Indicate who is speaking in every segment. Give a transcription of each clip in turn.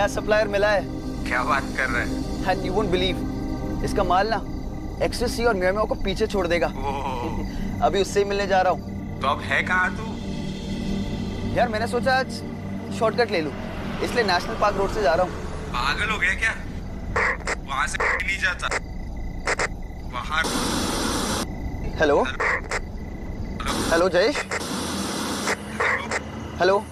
Speaker 1: नया सप्लायर मिला है।
Speaker 2: क्या बात कर रहे हैं?
Speaker 1: एंड यू वोंट बिलीव, इसका माल ना एक्सटेसी और म्याओ को पीछे छोड़ देगा। अभी उससे ही मिलने जा रहा हूँ।
Speaker 2: तो अब है कहाँ तू?
Speaker 1: यार मैंने सोचा आज शॉर्टकट ले लूं, इसलिए नेशनल पार्क रोड से जा रहा हूँ।
Speaker 2: पागल हो गया क्या? वहां से नहीं जाता। वहां।
Speaker 1: Hello hello Jayesh, hello.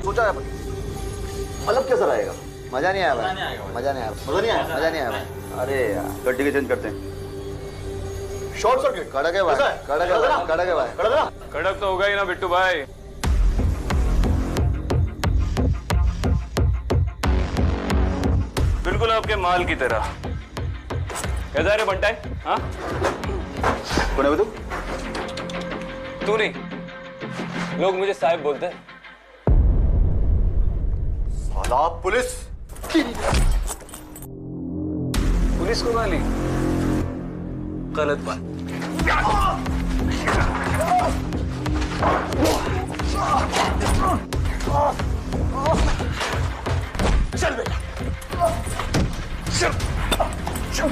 Speaker 3: सोचा है मतलब कैसा रहेगा?
Speaker 1: मजा नहीं आया भाई, मजा नहीं आया,
Speaker 3: मजा नहीं आया,
Speaker 1: मजा नहीं आया भाई। अरे यार
Speaker 3: गड्डी के चेंज करते हैं। शॉर्ट सर्किट
Speaker 1: कड़क है भाई, कड़क है भाई, कड़क है भाई।
Speaker 3: कड़क ना?
Speaker 4: कड़क तो होगा ही ना बिट्टू भाई। बिल्कुल आपके माल की तरह। कैसा रे बंटाई? हाँ?
Speaker 3: कौन है तू?
Speaker 4: तू नहीं, लोग मुझे साहिब बोलते हैं।
Speaker 3: साला पुलिस।
Speaker 4: पुलिस को गाली? गलत बात।
Speaker 3: चल बेटा, चल चल।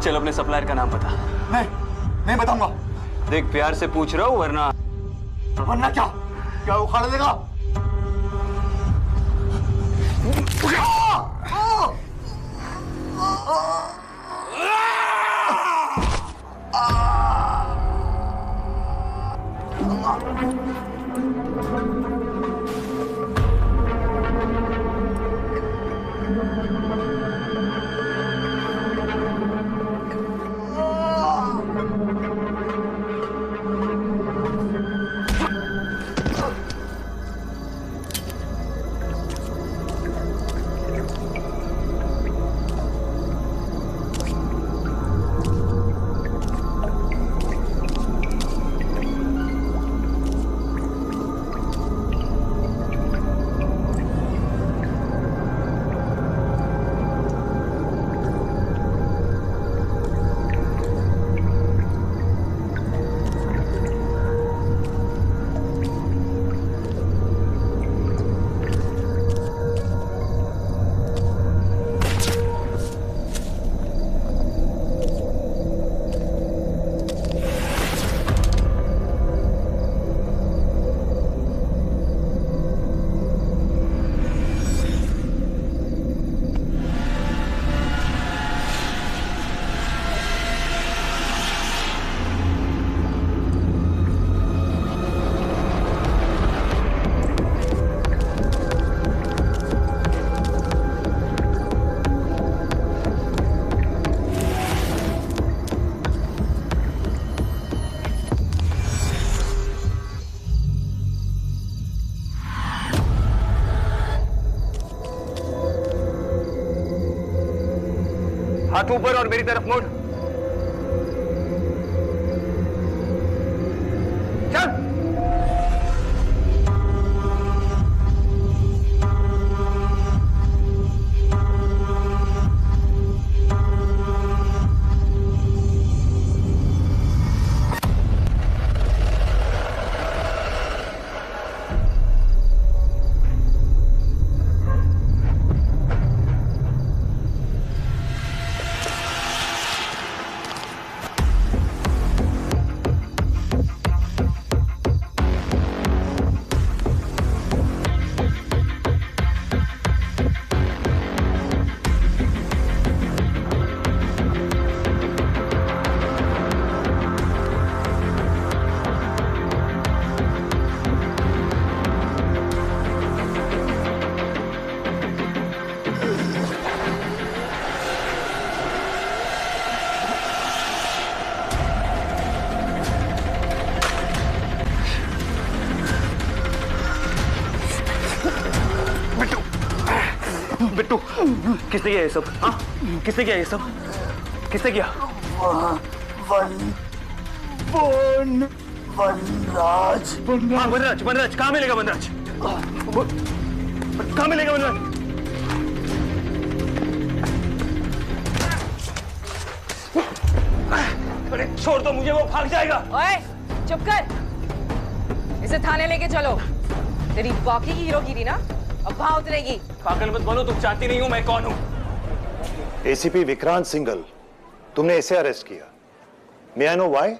Speaker 4: चल अपने सप्लायर का नाम बता।
Speaker 3: नहीं बताऊंगा।
Speaker 4: देख प्यार से पूछ रहा हूँ, वरना
Speaker 3: क्या क्या उखाड़ देगा?
Speaker 4: हाथ ऊपर और मेरी तरफ मोड़। चल।
Speaker 5: बिट्टू, किसने किया ये सब? हाँ, किसने किया ये सब? किसने किया?
Speaker 3: वनराज।
Speaker 5: हाँ, वनराज। वनराज कहाँ मिलेगा? वनराज कहाँ मिलेगा? वनराज अरे छोड़ दो मुझे, वो भाग जाएगा।
Speaker 6: ओए, चुप कर। इसे थाने लेके चलो। तेरी बाकी की हीरोगिरी ना अब वहां उतरेगी।
Speaker 5: पागल मत बनो, तुम जानती नहीं हो मैं कौन हूँ।
Speaker 7: एसीपी विक्रांत सिंघल, तुमने इसे अरेस्ट किया। May I know why?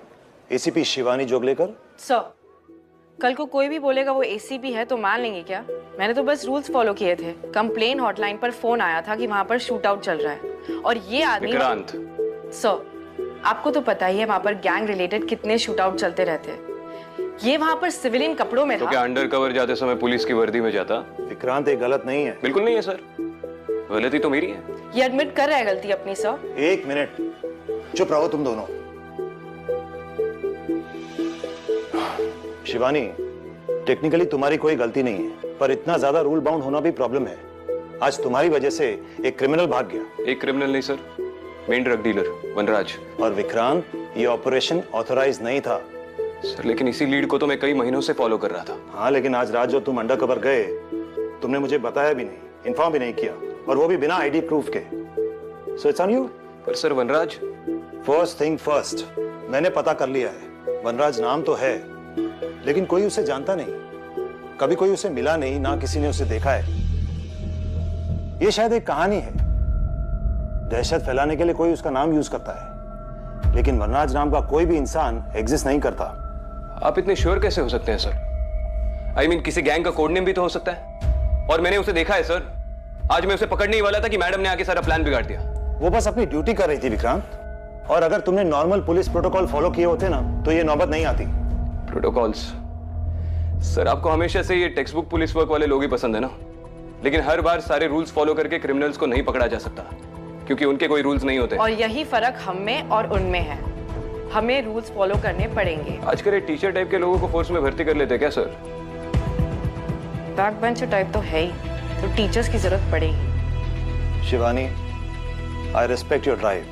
Speaker 7: ACP Shivani Joglekar.
Speaker 6: Sir, कल को कोई भी बोलेगा वो एसीपी है तो मान लेंगे क्या? मैंने तो बस रूल्स फॉलो किए थे। कंप्लेन हॉटलाइन पर फोन आया था कि वहां पर शूट आउट चल रहा है और ये आदमी
Speaker 4: विक्रांत।
Speaker 6: सर, आपको तो पता ही है वहां पर गैंग रिलेटेड कितने शूट आउट चलते रहते हैं। ये वहां पर सिविलियन कपड़ों में
Speaker 4: तो
Speaker 6: था।
Speaker 4: क्या अंडर कवर जाते समय पुलिस की वर्दी में जाता?
Speaker 7: विक्रांत, ये गलत नहीं है।
Speaker 4: बिल्कुल नहीं है सर, गलती तो मेरी है।
Speaker 6: ये एडमिट कर रहा है गलती अपनी। सर
Speaker 7: एक मिनट, चुप रहो तुम दोनों। शिवानी, टेक्निकली तुम्हारी कोई गलती नहीं है, पर इतना ज्यादा रूल बाउंड होना भी प्रॉब्लम है। आज तुम्हारी वजह से एक क्रिमिनल भाग गया।
Speaker 4: एक क्रिमिनल नहीं सर, मेन ड्रग डीलर वनराज।
Speaker 7: और विक्रांत, ये ऑपरेशन ऑथराइज नहीं था।
Speaker 4: सर लेकिन इसी लीड को तो मैं कई महीनों से फॉलो कर रहा था।
Speaker 7: हाँ, लेकिन आज रात जो तुम अंडरकवर गए, तुमने मुझे बताया भी नहीं, इन्फॉर्म भी नहीं किया, और वो भी बिना आईडी प्रूफ के। So it's on you.
Speaker 4: पर सर वनराज।
Speaker 7: फर्स्ट थिंग फर्स्ट, मैंने पता कर लिया है। वनराज नाम तो है, लेकिन कोई उसे जानता नहीं। कभी कोई उसे मिला नहीं, ना किसी ने उसे देखा है। ये शायद एक कहानी है। दहशत फैलाने के लिए कोई उसका नाम यूज करता है, लेकिन वनराज नाम का कोई भी इंसान एग्जिस्ट नहीं करता।
Speaker 4: आप इतने श्योर कैसे हो सकते हैं सर? I mean, किसी गैंग का कोड नेम भी तो हो सकता है। और मैंने उसे देखा है सर। आज मैं उसे पकड़ने ही वाला था कि मैडम ने आके सारा प्लान बिगाड़ दिया।
Speaker 7: वो बस अपनी ड्यूटी कर रही थी विक्रांत। और अगर तुमने नॉर्मल पुलिस प्रोटोकॉल फॉलो किए होते ना तो ये नौबत नहीं आती।
Speaker 4: प्रोटोकॉल्स? सर आपको हमेशा से ये टेक्स्ट बुक पुलिस वर्क वाले लोग ही पसंद है ना, लेकिन हर बार सारे रूल्स फॉलो करके क्रिमिनल्स को नहीं पकड़ा जा सकता क्योंकि उनके कोई रूल्स नहीं होते।
Speaker 6: और यही फर्क हम में और उनमें है, हमें रूल्स फॉलो करने पड़ेंगे।
Speaker 4: आजकल ये टीचर टाइप के लोगों को फोर्स में भर्ती कर लेते क्या सर?
Speaker 6: बैक बेंचर टाइप तो है ही, तो टीचर्स की जरूरत पड़ेगी।
Speaker 7: Shivani, I respect your drive,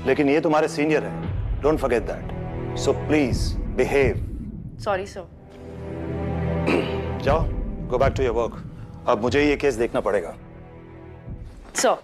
Speaker 7: लेकिन ये तुम्हारे सीनियर है, don't forget that. So please behave.
Speaker 6: Sorry sir.
Speaker 7: जाओ, go back to your work. अब मुझे ये केस देखना पड़ेगा।
Speaker 6: सर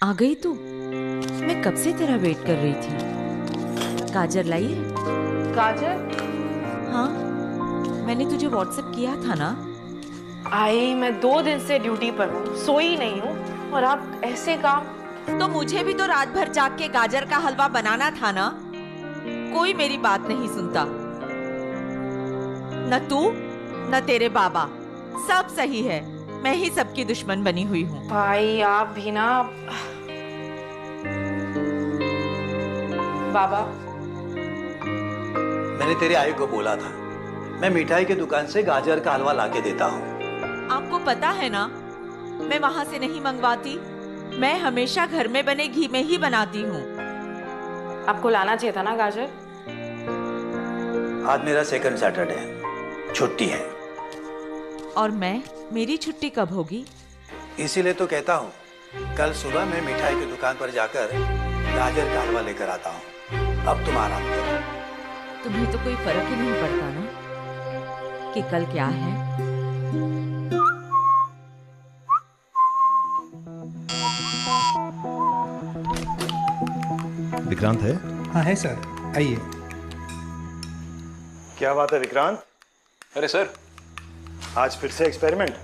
Speaker 8: आ गई तू? मैं कब से तेरा वेट कर रही थी। गाजर लाई है?
Speaker 6: गाजर?
Speaker 8: हाँ, मैंने तुझे व्हाट्सएप किया था ना।
Speaker 6: आई, मैं 2 दिन से ड्यूटी पर हूँ, सोई नहीं हूँ, और आप ऐसे काम।
Speaker 8: तो मुझे भी तो रात भर जाग के गाजर का हलवा बनाना था ना। कोई मेरी बात नहीं सुनता, न तू न तेरे बाबा। सब सही है, मैं ही सबकी दुश्मन बनी हुई हूँ।
Speaker 6: भाई आप भी ना। बाबा,
Speaker 9: मैंने तेरे आई को बोला था, मैं मिठाई की दुकान से गाजर का हलवा लाके देता हूँ।
Speaker 8: आपको पता है ना, मैं वहां से नहीं मंगवाती। मैं हमेशा घर में बने घी में ही बनाती हूँ।
Speaker 6: आपको लाना चाहिए था ना गाजर।
Speaker 9: आज मेरा सेकंड सैटरडे है, छुट्टी है।
Speaker 8: और मेरी छुट्टी कब होगी?
Speaker 9: इसीलिए तो कहता हूँ, कल सुबह मैं मिठाई की दुकान पर जाकर गाजर का हलवा लेकर आता हूँ। अब तुम आराम करो।
Speaker 8: तुम्हें तो कोई फर्क ही नहीं पड़ता ना कि कल क्या है।
Speaker 7: विक्रांत है?
Speaker 10: हाँ है सर, आइए।
Speaker 7: क्या बात है विक्रांत?
Speaker 4: अरे सर,
Speaker 7: आज फिर से एक्सपेरिमेंट?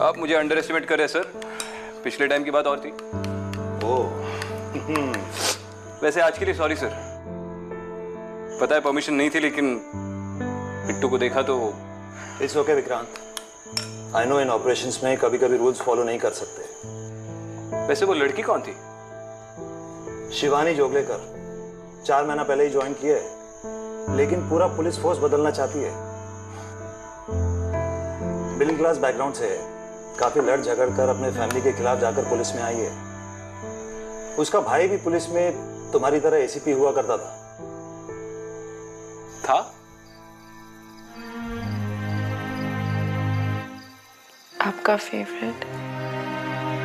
Speaker 4: आप मुझे अंडर एस्टिमेट कर रहे हैं सर। पिछले टाइम की बात और थी।
Speaker 7: ओह।
Speaker 4: वैसे आज के लिए सॉरी सर। पता है परमिशन नहीं थी, लेकिन बिट्टू को देखा तो।
Speaker 7: It's okay Vikrant, I know in operations में कभी कभी रूल्स फॉलो नहीं कर सकते,
Speaker 4: वैसे वो लड़की कौन थी?
Speaker 7: शिवानी जोगलेकर 4 महीना पहले ही ज्वाइन किया है, लेकिन पूरा पुलिस फोर्स बदलना चाहती है। मिडिल क्लास बैकग्राउंड से है, काफी लड़ झगड़ कर अपने फैमिली के खिलाफ जाकर पुलिस में आई है। उसका भाई भी पुलिस में तुम्हारी तरह एसीपी हुआ करता था।
Speaker 6: आपका favourite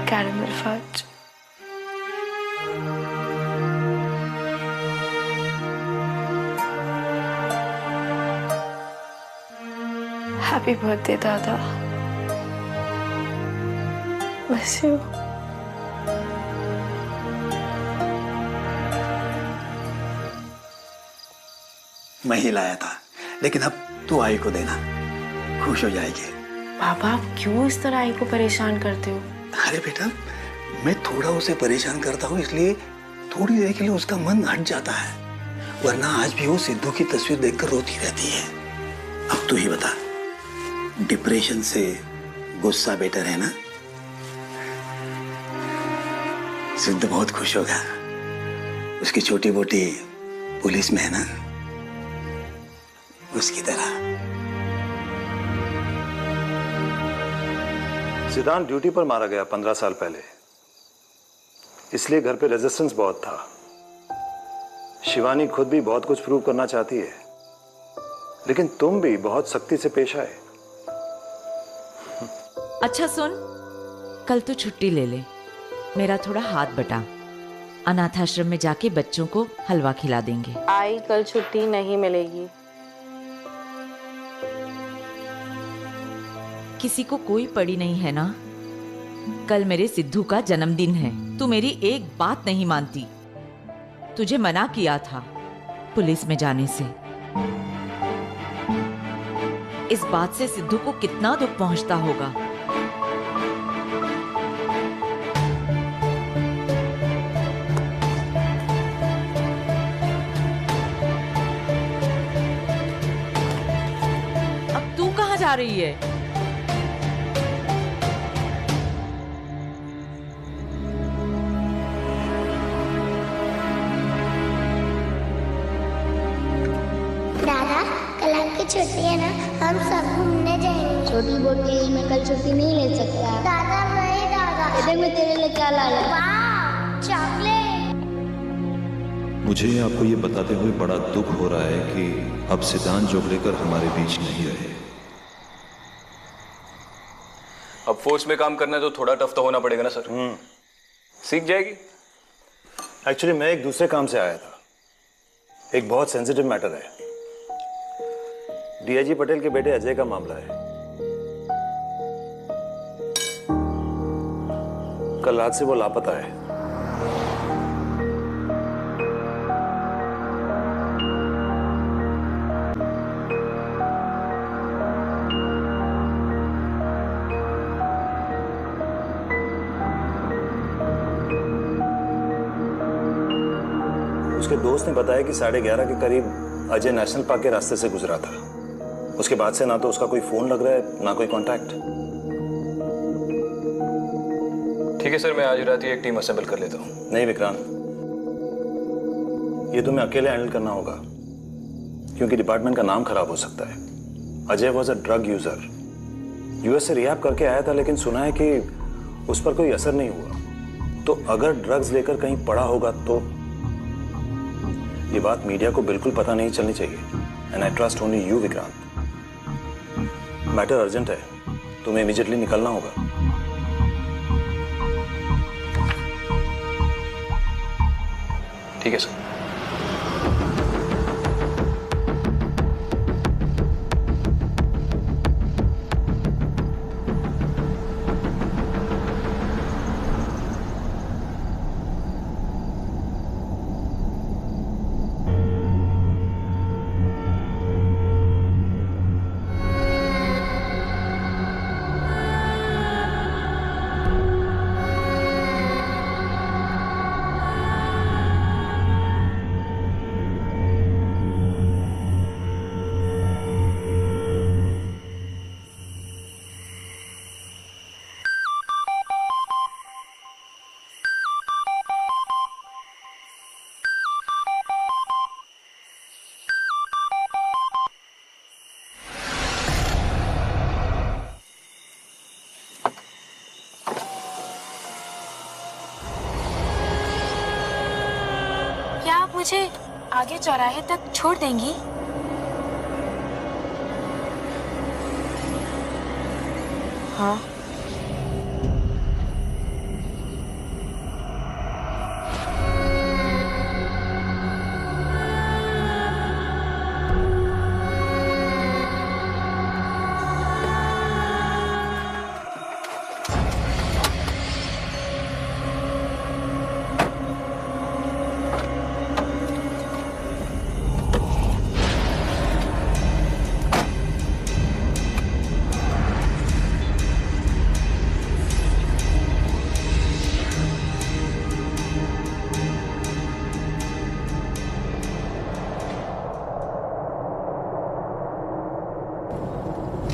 Speaker 6: caramel fudge. Happy birthday दादा। Miss you.
Speaker 9: मैं ही लाया था, लेकिन अब तू आई को देना, खुश हो जाएगी।
Speaker 6: पापा आप क्यों इस तरह आई को परेशान करते हो?
Speaker 9: अरे बेटा, मैं थोड़ा उसे परेशान करता हूँ इसलिए थोड़ी देर के लिए उसका मन हट जाता है, वरना आज भी वो सिद्धू की तस्वीर देखकर रोती रहती है। अब तू ही बता, डिप्रेशन से गुस्सा बेटर है ना? सिद्धू बहुत खुश होगा, उसकी छोटी बोटी पुलिस में है ना, उसकी तरह।
Speaker 7: सिद्धांत ड्यूटी पर मारा गया 15 साल पहले, इसलिए घर पे रेजिस्टेंस बहुत था। शिवानी खुद भी बहुत कुछ प्रूव करना चाहती है, लेकिन तुम भी बहुत सख्ती से पेश आए।
Speaker 8: अच्छा सुन, कल तू छुट्टी ले ले, मेरा थोड़ा हाथ बटा। अनाथ आश्रम में जाके बच्चों को हलवा खिला देंगे।
Speaker 6: आई कल छुट्टी नहीं मिलेगी।
Speaker 8: किसी को कोई पड़ी नहीं है ना? कल मेरे सिद्धू का जन्मदिन है, तू मेरी एक बात नहीं मानती। तुझे मना किया था पुलिस में जाने से। इस बात से सिद्धू को कितना दुख पहुंचता होगा। अब तू कहाँ जा रही है?
Speaker 10: छुट्टी है ना, हम सब घूमने जाएंगे। छोटी बोटी मैं कल छुट्टी नहीं ले सकता। दादा नहीं दादा, देख मैं तेरे लिए क्या लाया। वाह, चॉकलेट।
Speaker 11: मुझे आपको ये बताते हुए बड़ा दुख हो रहा है कि अब सिद्धांत जोगलेकर हमारे बीच नहीं रहे।
Speaker 4: अब फोर्स में काम करना है तो थोड़ा टफ तो होना पड़ेगा ना सर। सीख जाएगी।
Speaker 7: एक्चुअली मैं एक दूसरे काम से आया था, एक बहुत सेंसिटिव मैटर है। डीआईजी पटेल के बेटे अजय का मामला है। कल रात से वो लापता है। उसके दोस्त ने बताया कि 11:30 के करीब अजय नेशनल पार्क के रास्ते से गुजरा था। उसके बाद से ना तो उसका कोई फोन लग रहा है, ना कोई कांटेक्ट।
Speaker 4: ठीक है सर, मैं आज रात ही एक टीम असेंबल कर लेता हूँ।
Speaker 7: नहीं विक्रांत, ये तुम्हें अकेले हैंडल करना होगा, क्योंकि डिपार्टमेंट का नाम खराब हो सकता है। Ajay was a drug user, US से रिहैब करके आया था, लेकिन सुना है कि उस पर कोई असर नहीं हुआ। तो अगर ड्रग्स लेकर कहीं पड़ा होगा तो ये बात मीडिया को बिल्कुल पता नहीं चलनी चाहिए। And I trust only you Vikrant. Matter urgent है, तुम्हें इमीडिएटली निकलना होगा।
Speaker 4: ठीक है सर।
Speaker 12: मुझे आगे चौराहे तक छोड़ देंगी?
Speaker 6: हाँ।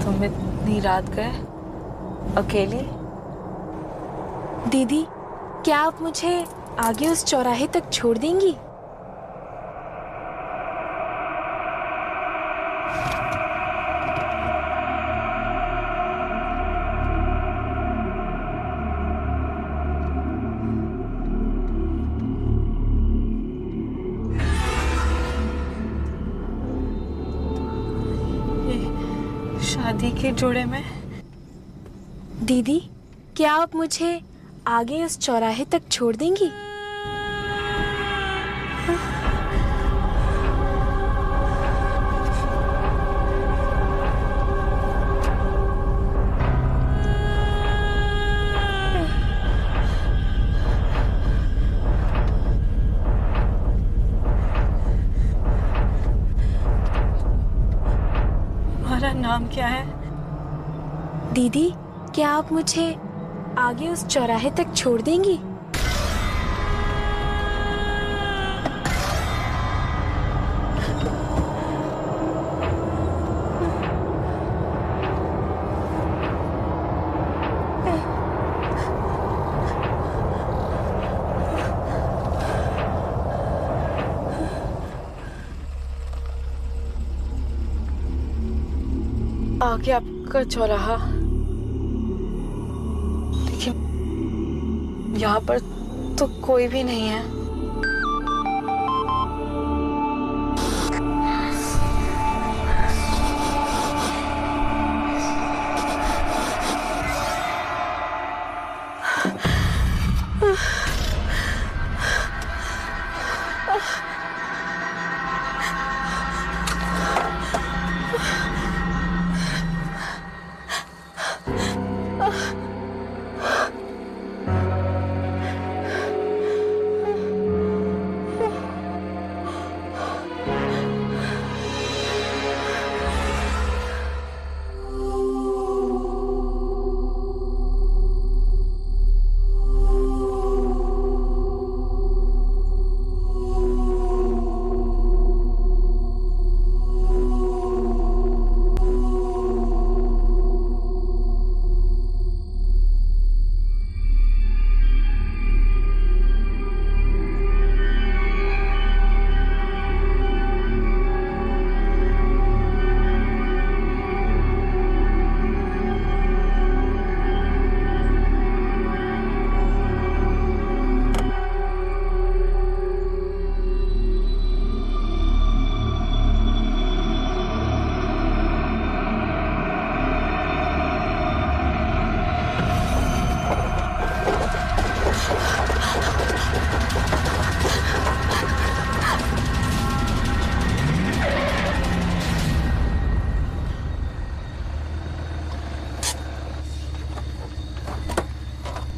Speaker 6: तुम इतनी रात गए अकेली?
Speaker 12: दीदी, क्या आप मुझे आगे उस चौराहे तक छोड़ देंगी?
Speaker 6: शादी के जोड़े में।
Speaker 12: दीदी, क्या आप मुझे आगे उस चौराहे तक छोड़ देंगी?
Speaker 6: तुम्हारा नाम क्या है?
Speaker 12: दीदी, क्या आप मुझे आगे उस चौराहे तक छोड़ देंगी?
Speaker 6: आगे आपका चौराहा, लेकिन यहाँ पर तो कोई भी नहीं है।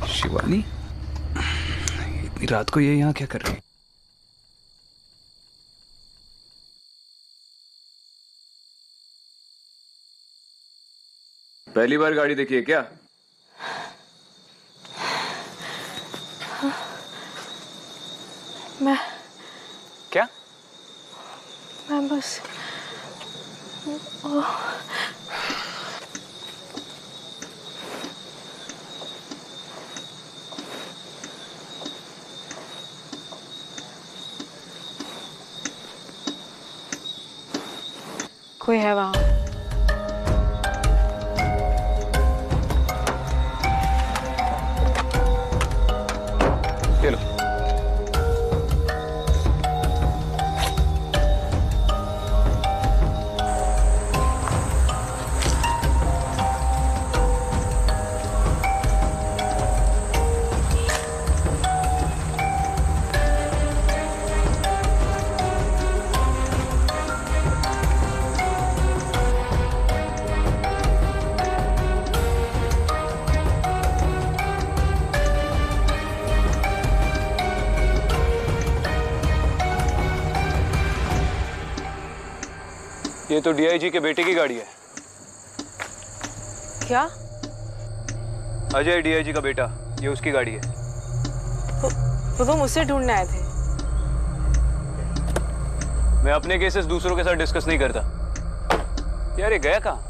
Speaker 2: शिवानी, इतनी रात को ये यहाँ क्या कर रही है?
Speaker 4: पहली बार गाड़ी देखी है क्या?
Speaker 6: मैं
Speaker 2: क्या?
Speaker 6: मैं बस कोई है वहाँ?
Speaker 4: ये लो। ये तो डीआईजी के बेटे की गाड़ी है।
Speaker 6: क्या?
Speaker 4: अजय डीआईजी का बेटा, ये उसकी गाड़ी है।
Speaker 6: तो तुम उससे ढूंढने आए थे?
Speaker 4: मैं अपने केसेस दूसरों के साथ डिस्कस नहीं करता। यार ये गया कहाँ?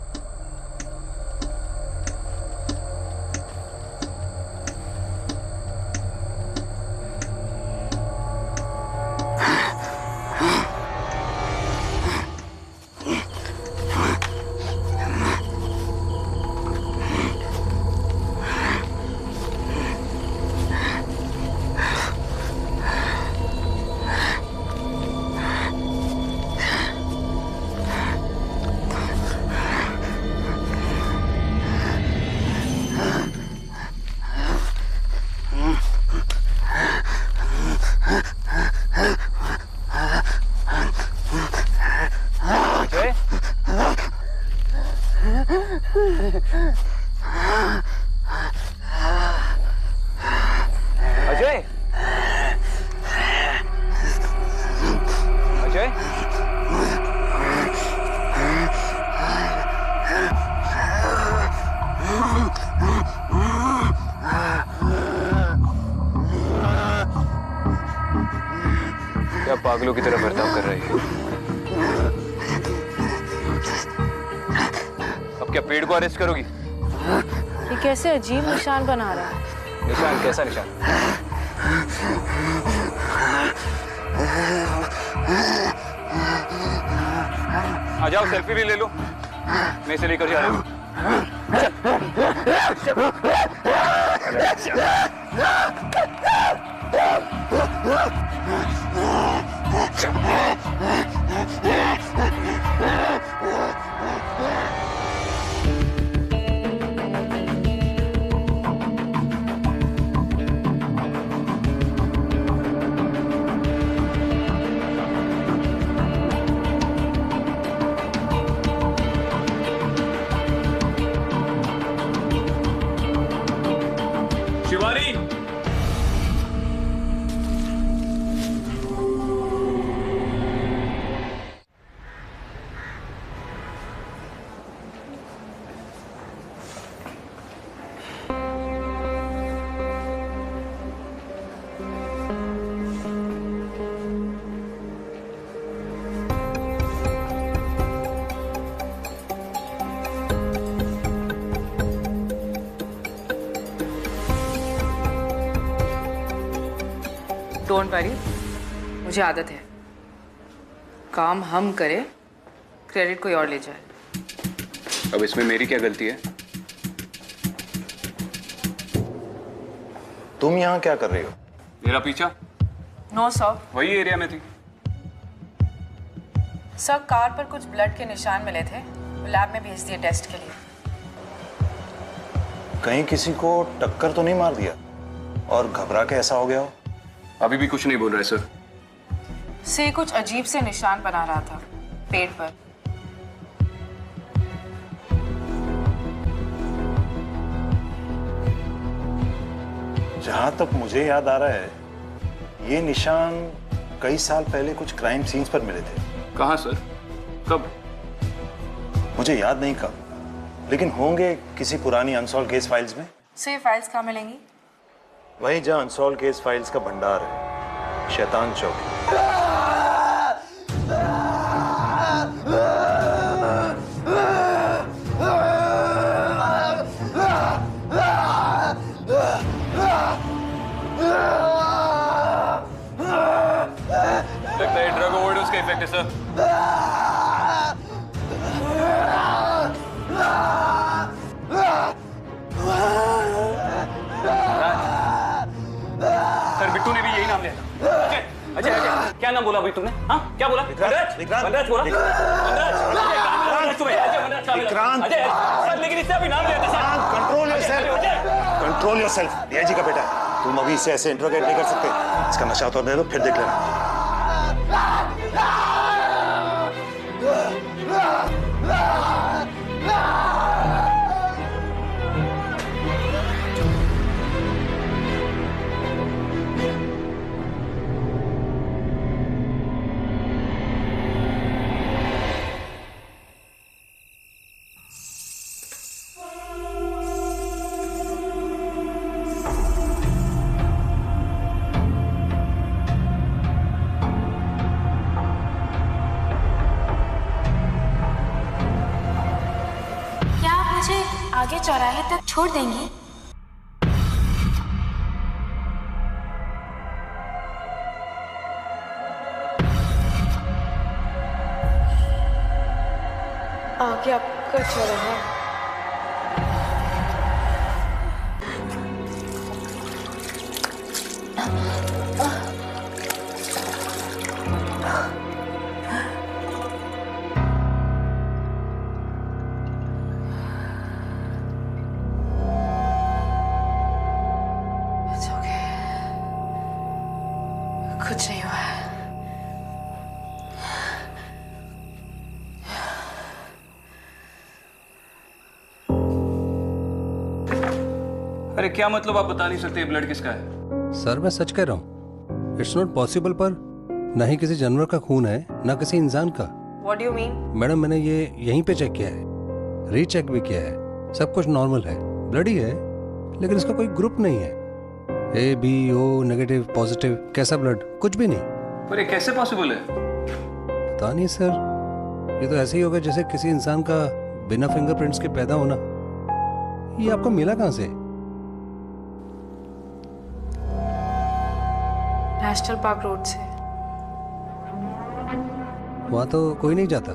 Speaker 4: अजय, अजय, क्या पागलों की तरह बर्ताव कर रही है? अब क्या पेड़ को अरेस्ट करोगी?
Speaker 6: ये कैसे अजीब निशान बना रहा है?
Speaker 4: निशान? कैसा निशान? आ जाओ, सेल्फी भी ले लो। मैं इसे लेकर जा रहा हूँ। शिवानी,
Speaker 6: डोंट वरी, मुझे आदत है। काम हम करें, क्रेडिट कोई और ले जाए।
Speaker 4: अब इसमें मेरी क्या गलती है?
Speaker 7: तुम यहाँ क्या कर रही हो?
Speaker 4: मेरा पीछा?
Speaker 6: No sir.
Speaker 4: वही एरिया में थी।
Speaker 6: सर, कार पर कुछ ब्लड के निशान मिले थे, लैब में भेज दिए टेस्ट के लिए।
Speaker 7: कहीं किसी को टक्कर तो नहीं मार दिया और घबरा के ऐसा हो गया हो?
Speaker 4: अभी भी कुछ नहीं बोल रहे सर।
Speaker 6: से कुछ अजीब से निशान बना रहा था पेट पर।
Speaker 7: जहां तक मुझे याद आ रहा है, ये निशान कई साल पहले कुछ क्राइम सीन्स पर मिले थे।
Speaker 4: कहाँ सर? कब?
Speaker 7: मुझे याद नहीं कब, लेकिन होंगे किसी पुरानी अनसॉल्व केस फाइल्स में।
Speaker 6: से फाइल्स कहाँ मिलेंगी?
Speaker 7: वहीं जहां अनसॉल्व केस फाइल्स का भंडार है, शैतान चौक।
Speaker 4: लगता है ड्रग ओवरडोज का इफेक्ट है सर। सर, बिट्टू ने भी यही नाम लिया था। अजय, अजय, क्या नाम बोला बिट्टू ने? हाँ, क्या बोला? वनराज बोला?
Speaker 7: विक्रांत,
Speaker 4: सर, लेकिन इससे अभी नाम लिया था सर।
Speaker 7: Control yourself. डीआईजी का बेटा, तुम अभी इसे ऐसे इंट्रोगेट नहीं कर सकते। इसका नशा तो दे दो, फिर देख लेना।
Speaker 12: आगे चौराहे तक छोड़ देंगी?
Speaker 6: आगे आपका चौराहा। It's okay. कुछ नहीं हुआ है।
Speaker 4: अरे क्या मतलब, आप बता नहीं सकते ये ब्लड किसका है?
Speaker 13: सर मैं सच कह रहा हूँ, इट्स नॉट पॉसिबल, पर ना ही किसी जानवर का खून है ना किसी इंसान का।
Speaker 6: What do you mean?
Speaker 13: Madam मैंने ये यहीं पे चेक किया है, रीचेक भी किया है, सब कुछ नॉर्मल है, ब्लड ही है, लेकिन इसका कोई ग्रुप नहीं है। A B O negative positive कैसा ब्लड, कुछ भी नहीं।
Speaker 4: पर ये कैसे पॉसिबल है?
Speaker 13: पता नहीं सर, ये तो ऐसे ही होगा जैसे किसी इंसान का बिना फिंगरप्रिंट्स के पैदा होना। ये आपको मिला कहाँ से?
Speaker 6: नेशनल पार्क रोड से।
Speaker 13: वहाँ तो कोई नहीं जाता,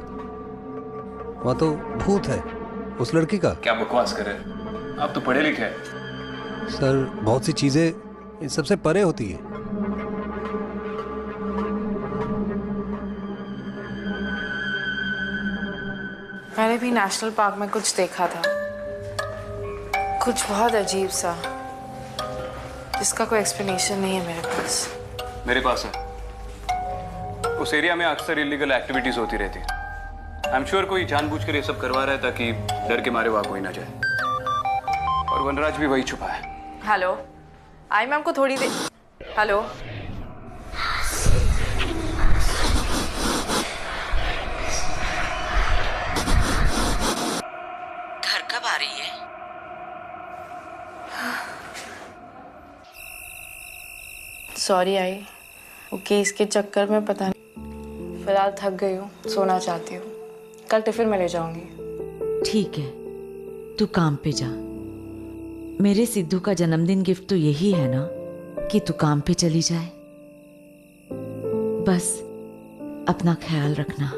Speaker 13: वहाँ तो भूत है उस लड़की का।
Speaker 4: क्या बकवास कर रहे हैं? आप तो पढ़े लिखे हैं।
Speaker 13: सर बहुत सी चीजें इन सबसे परे होती है।
Speaker 6: मैंने भी नेशनल पार्क में कुछ देखा था, कुछ बहुत अजीब सा, जिसका कोई एक्सप्लेनेशन नहीं है मेरे पास।
Speaker 4: मेरे पास है। उस एरिया में अक्सर इलीगल एक्टिविटीज होती रहती है। आई एम श्योर कोई जानबूझकर ये सब करवा रहा है ताकि डर के मारे वहां कोई ना जाए। और वनराज भी वही छुपा है।
Speaker 6: हेलो, आई मैम को थोड़ी देर। हेलो,
Speaker 8: घर कब आ रही है?
Speaker 6: सॉरी आई, वो केस के चक्कर में पता नहीं, फिलहाल थक गई हूँ, सोना चाहती हूँ। कल टिफिन में ले जाऊंगी।
Speaker 8: ठीक है, तू काम पे जा। मेरे सिद्धू का जन्मदिन गिफ्ट तो यही है ना कि तू काम पे चली जाए। बस अपना ख्याल रखना।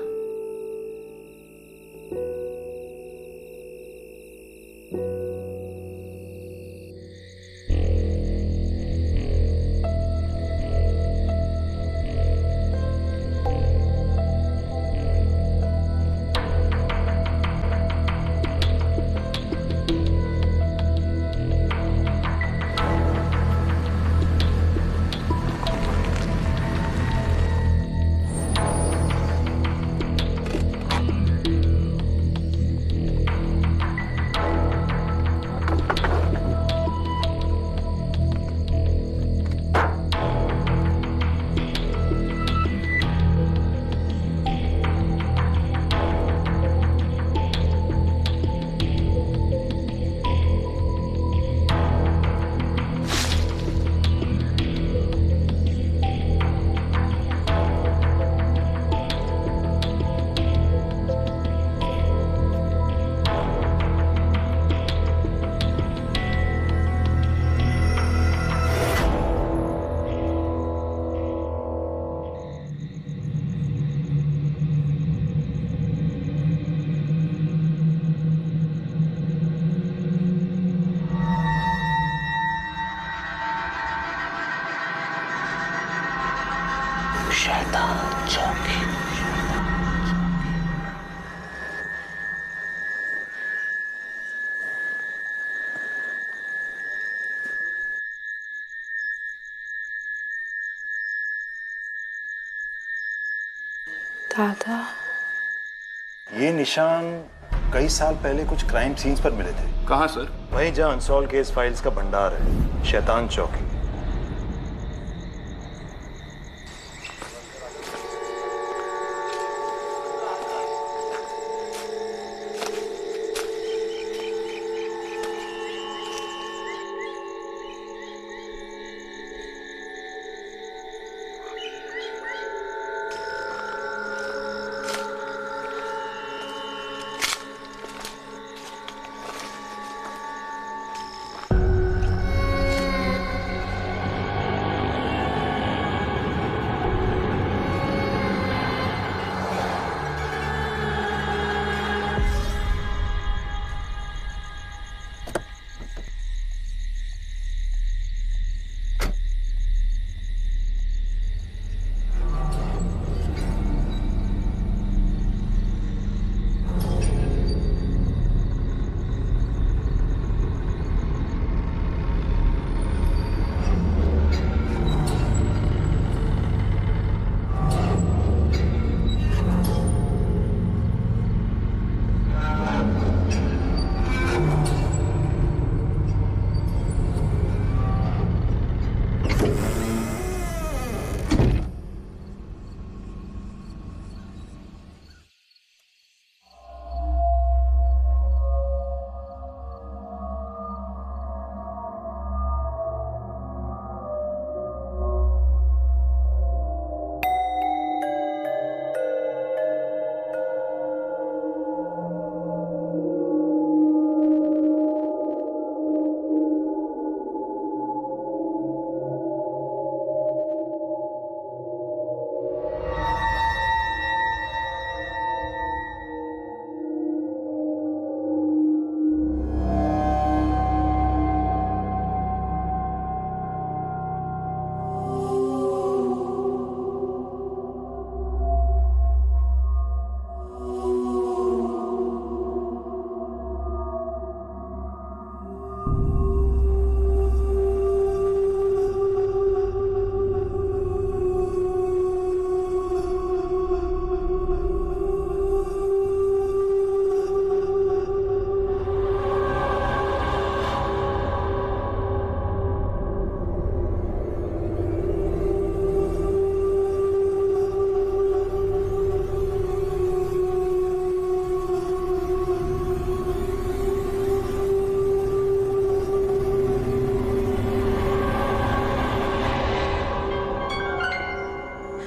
Speaker 9: शैतान चौकी।
Speaker 6: दादा,
Speaker 7: ये निशान कई साल पहले कुछ क्राइम सीन्स पर मिले थे।
Speaker 4: कहाँ सर?
Speaker 7: वहीं जहाँ अनसॉल्व केस फाइल्स का भंडार है, शैतान चौकी।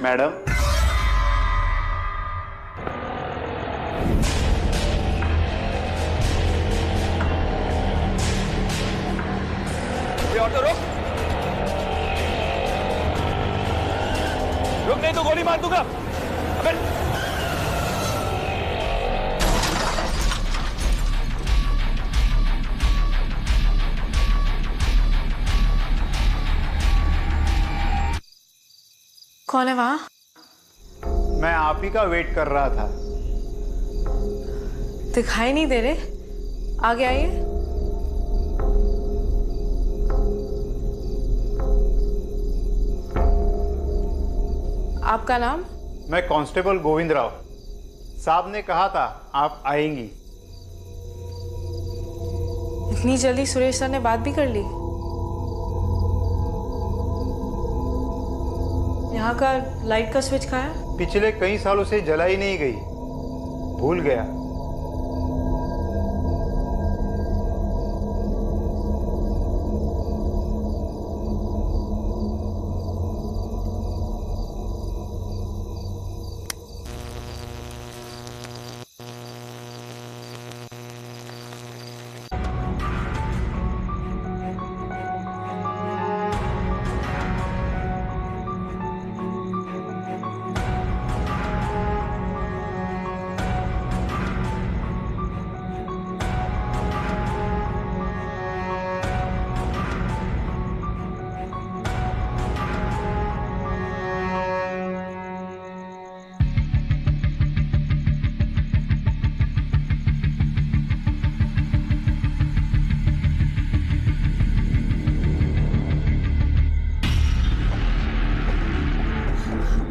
Speaker 14: मैडम,
Speaker 5: ये ऑटो रुक, रुक नहीं तो गोली मार दूंगा। अबे
Speaker 12: कौन है वहां?
Speaker 14: मैं आप ही का वेट कर रहा था।
Speaker 12: दिखाई नहीं दे रहे, आगे आइए। आपका नाम?
Speaker 14: मैं कांस्टेबल गोविंद राव। साहब ने कहा था आप आएंगी।
Speaker 12: इतनी जल्दी सुरेश सर ने बात भी कर ली? यहाँ का लाइट का स्विच कहाँ है?
Speaker 14: पिछले कई सालों से जलाई नहीं गई, भूल गया।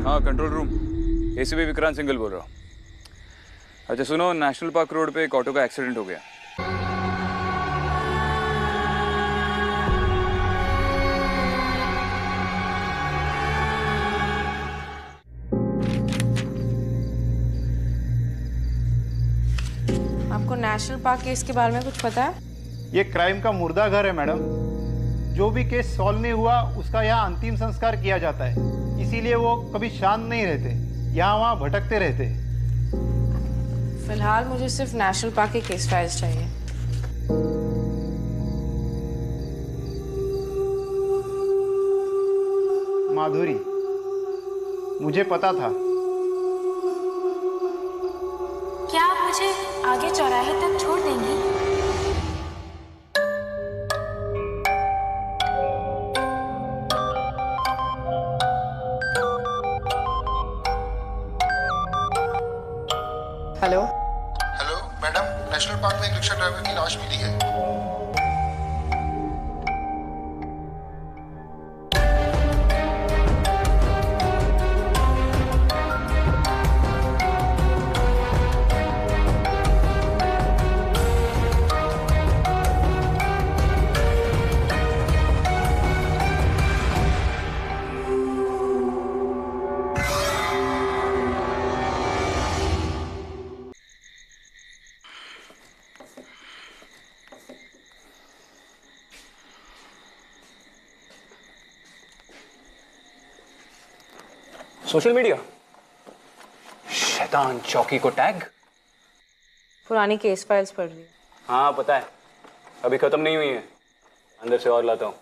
Speaker 4: हाँ, control room, ACP Vikrant Singhal बोल रहा हूँ। अच्छा सुनो, नेशनल पार्क रोड पे एक ऑटो का एक्सीडेंट हो गया।
Speaker 12: आपको नेशनल पार्क केस के बारे में कुछ पता है?
Speaker 14: ये क्राइम का मुर्दा घर है मैडम। जो भी केस सॉल्व नहीं हुआ उसका यहाँ अंतिम संस्कार किया जाता है, इसीलिए वो कभी शांत नहीं रहते, यहाँ वहाँ भटकते रहते।
Speaker 12: फिलहाल मुझे सिर्फ नेशनल पार्क के केस फाइल्स चाहिए।
Speaker 14: माधुरी, मुझे पता था।
Speaker 12: क्या आप मुझे आगे चौराहे तक छोड़ देंगी? Hello
Speaker 3: hello madam, national park में एक रिक्शा ड्राइवर की लाश मिली है।
Speaker 4: सोशल मीडिया, शैतान चौकी को टैग।
Speaker 12: पुरानी केस फाइल्स पढ़ रही हूँ।
Speaker 4: हाँ पता है, अभी खत्म नहीं हुई है, अंदर से और लाता हूँ।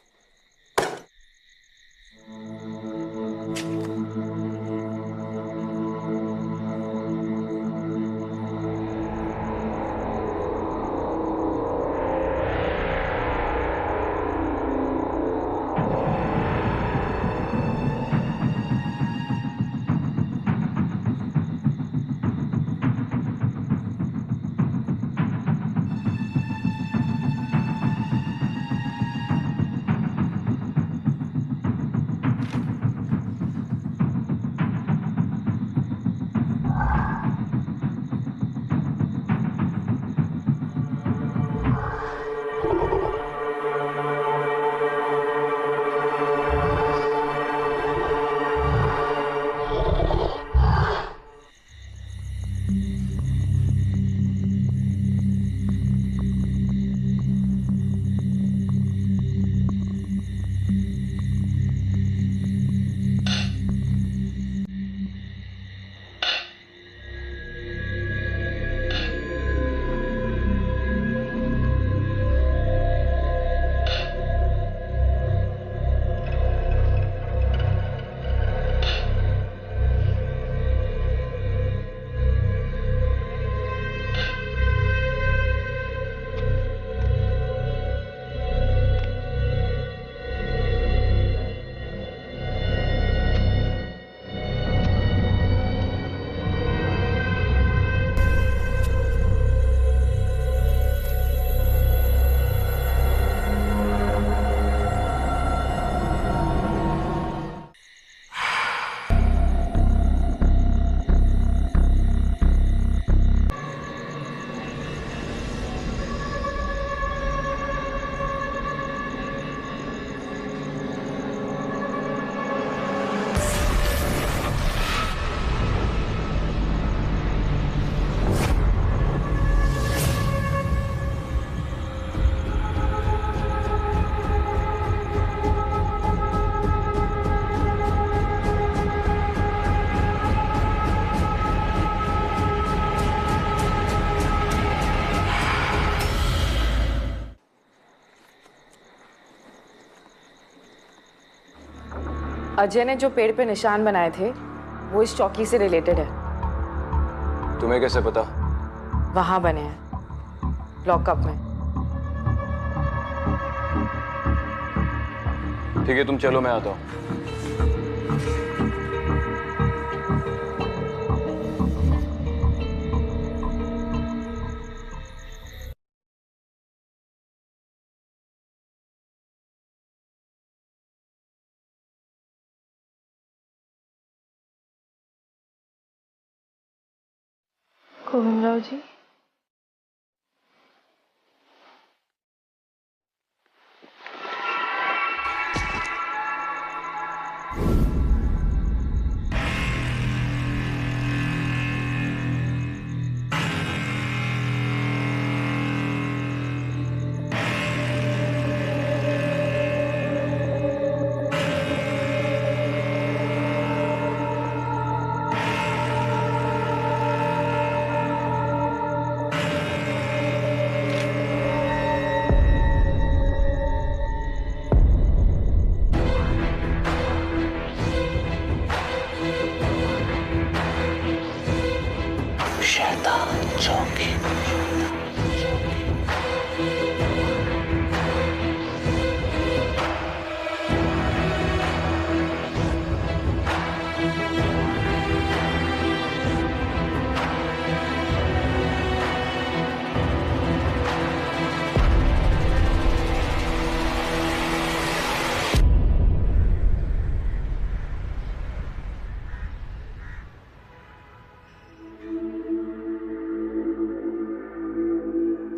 Speaker 6: अजय ने जो पेड़ पे निशान बनाए थे वो इस चौकी से रिलेटेड है।
Speaker 4: तुम्हें कैसे पता?
Speaker 6: वहां बने हैं, लॉकअप में।
Speaker 4: ठीक है, तुम चलो, मैं आता हूँ।
Speaker 6: गोविंदराव जी,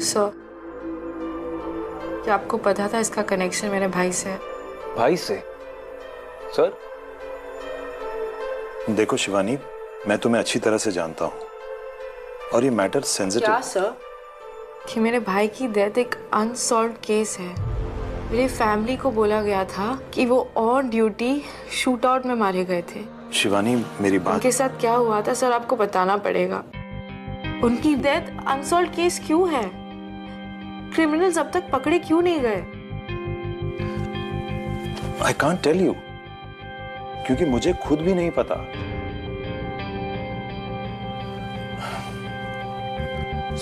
Speaker 6: सर, क्या आपको पता था इसका कनेक्शन मेरे भाई से है?
Speaker 4: भाई से? सर?
Speaker 7: देखो शिवानी, मैं तुम्हें अच्छी तरह से जानता हूँ और ये मैटर सेंसिटिव।
Speaker 6: क्या सर? कि मेरे भाई की डेथ एक अनसॉल्व्ड केस है। मेरी फैमिली को बोला गया था कि वो ऑन ड्यूटी शूट आउट में मारे गए थे।
Speaker 7: शिवानी, मेरी बात।
Speaker 6: उनके साथ क्या हुआ था सर, आपको बताना पड़ेगा। उनकी डेथ अनसॉल्व्ड केस क्यों है? क्रिमिनल्स अब तक पकड़े क्यों नहीं गए?
Speaker 7: I can't tell you, क्योंकि मुझे खुद भी नहीं पता।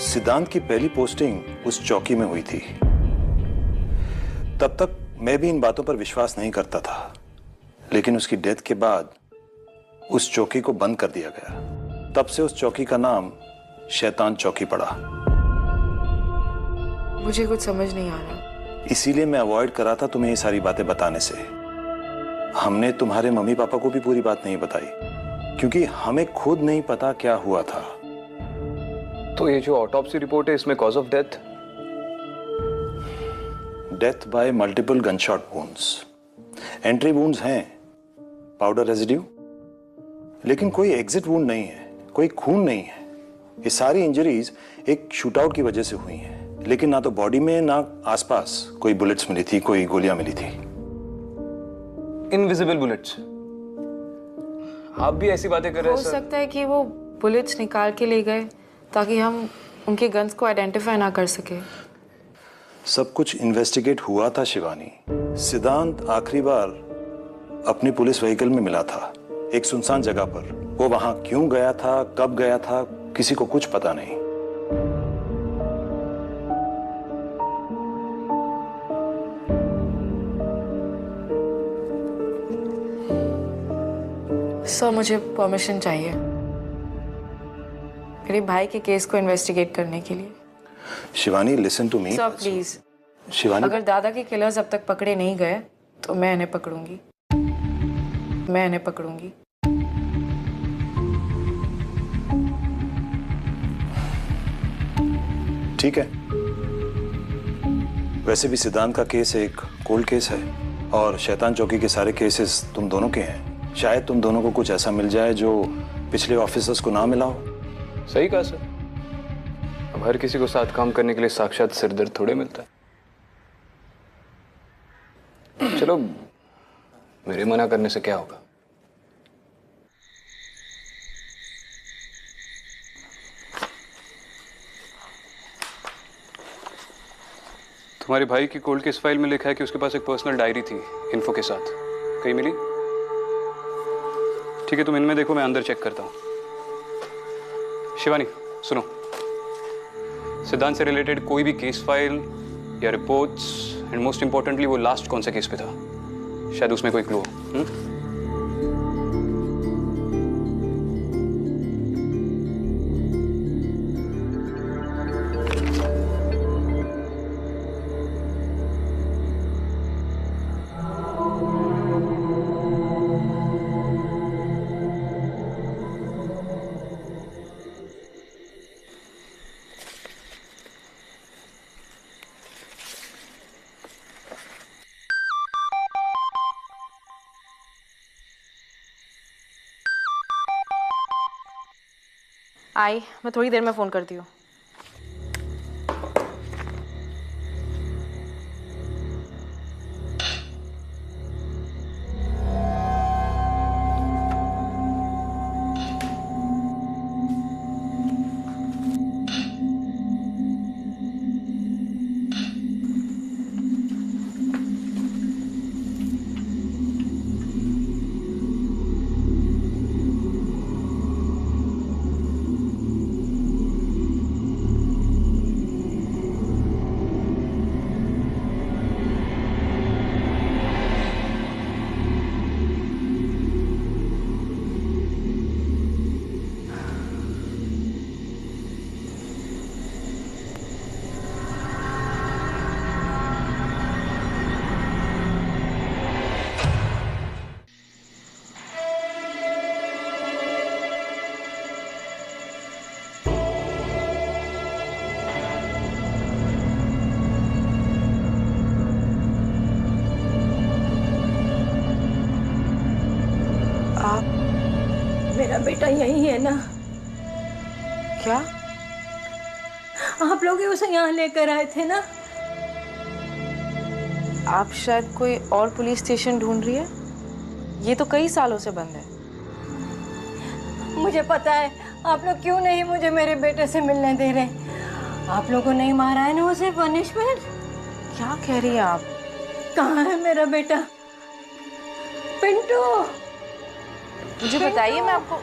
Speaker 7: सिद्धांत की पहली पोस्टिंग उस चौकी में हुई थी। तब तक मैं भी इन बातों पर विश्वास नहीं करता था, लेकिन उसकी डेथ के बाद उस चौकी को बंद कर दिया गया। तब से उस चौकी का नाम शैतान चौकी पड़ा।
Speaker 6: मुझे कुछ समझ नहीं आ रहा।
Speaker 7: इसीलिए मैं अवॉइड करा था तुम्हें ये सारी बातें बताने से। हमने तुम्हारे मम्मी पापा को भी पूरी बात नहीं बताई, क्योंकि हमें खुद नहीं पता क्या हुआ था।
Speaker 4: तो ये जो ऑटोप्सी रिपोर्ट है, इसमें cause of death?
Speaker 7: Death by multiple gunshot wounds. Entry wounds हैं, पाउडर रेजिड्यू, लेकिन कोई एग्जिट वुंड नहीं है, कोई खून नहीं है। ये सारी इंजरीज एक शूटआउट की वजह से हुई हैं, लेकिन ना तो बॉडी में ना आसपास कोई बुलेट्स मिली थी, कोई गोलियां मिली थी।
Speaker 4: Invisible bullets? आप भी ऐसी बातें कर रहे हैं
Speaker 6: हो
Speaker 4: सर?
Speaker 6: सकता है कि वो बुलेट्स निकाल के ले गए ताकि हम उनके गन्स को आइडेंटिफाई ना कर सके।
Speaker 7: सब कुछ इन्वेस्टिगेट हुआ था शिवानी। सिद्धांत आखिरी बार अपनी पुलिस व्हीकल में मिला था, एक सुनसान जगह पर। वो वहां क्यों गया था, कब गया था, किसी को कुछ पता नहीं।
Speaker 6: सर, मुझे परमिशन चाहिए मेरे भाई के केस को इन्वेस्टिगेट करने के लिए।
Speaker 7: Shivani, listen to me.
Speaker 6: Sir please.
Speaker 7: Shivani,
Speaker 6: अगर दादा के किलर्स अब तक पकड़े नहीं गए तो मैं इन्हें पकड़ूंगी। मैं इन्हें पकड़ूंगी।
Speaker 7: ठीक है। वैसे भी सिद्धांत का केस एक कोल्ड केस है और शैतान चौकी के सारे केसेस तुम दोनों के हैं। शायद तुम दोनों को कुछ ऐसा मिल जाए जो पिछले ऑफिसर्स को ना मिला हो।
Speaker 4: सही कहा सर। अब हर किसी को साथ काम करने के लिए साक्षात सिरदर्द थोड़े मिलता है। चलो, मेरे मना करने से क्या होगा? तुम्हारे भाई की कोल्ड केस फाइल में लिखा है कि उसके पास एक पर्सनल डायरी थी इन्फो के साथ। कहीं मिली? ठीक है, तुम इनमें देखो, मैं अंदर चेक करता हूँ। शिवानी सुनो, सिद्धांत से रिलेटेड कोई भी केस फाइल या रिपोर्ट्स, एंड मोस्ट इंपॉर्टेंटली वो लास्ट कौन सा केस पे था, शायद उसमें कोई क्लू हो।
Speaker 6: आई, मैं थोड़ी देर में फ़ोन करती हूँ।
Speaker 15: मेरा बेटा यही है ना?
Speaker 6: क्या?
Speaker 15: आप लोग ही उसे यहाँ लेकर आए थे ना?
Speaker 6: आप शायद कोई और पुलिस स्टेशन ढूंढ रही है। ये तो कई सालों से बंद है।
Speaker 15: मुझे पता है आप लोग क्यों नहीं मुझे मेरे बेटे से मिलने दे रहे। आप लोगों ने मारा है ना उसे, पनिशमेंट।
Speaker 6: क्या कह रही हैं आप?
Speaker 15: कहाँ है मेरा बेटा? पिंटू,
Speaker 6: मुझे बताइए, मैं आपको।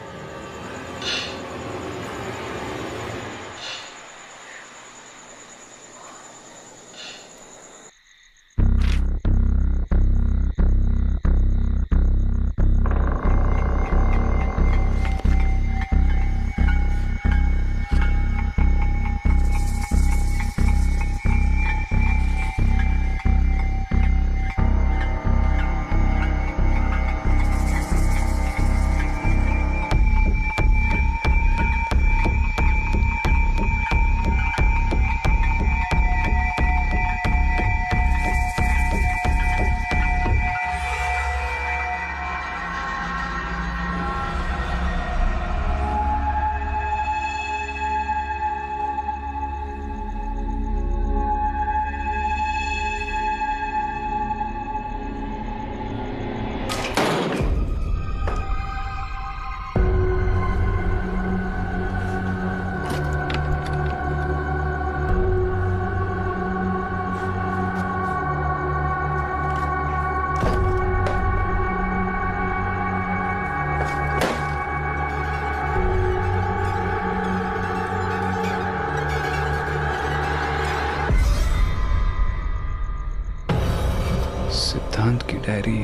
Speaker 4: सिद्धांत की डायरी।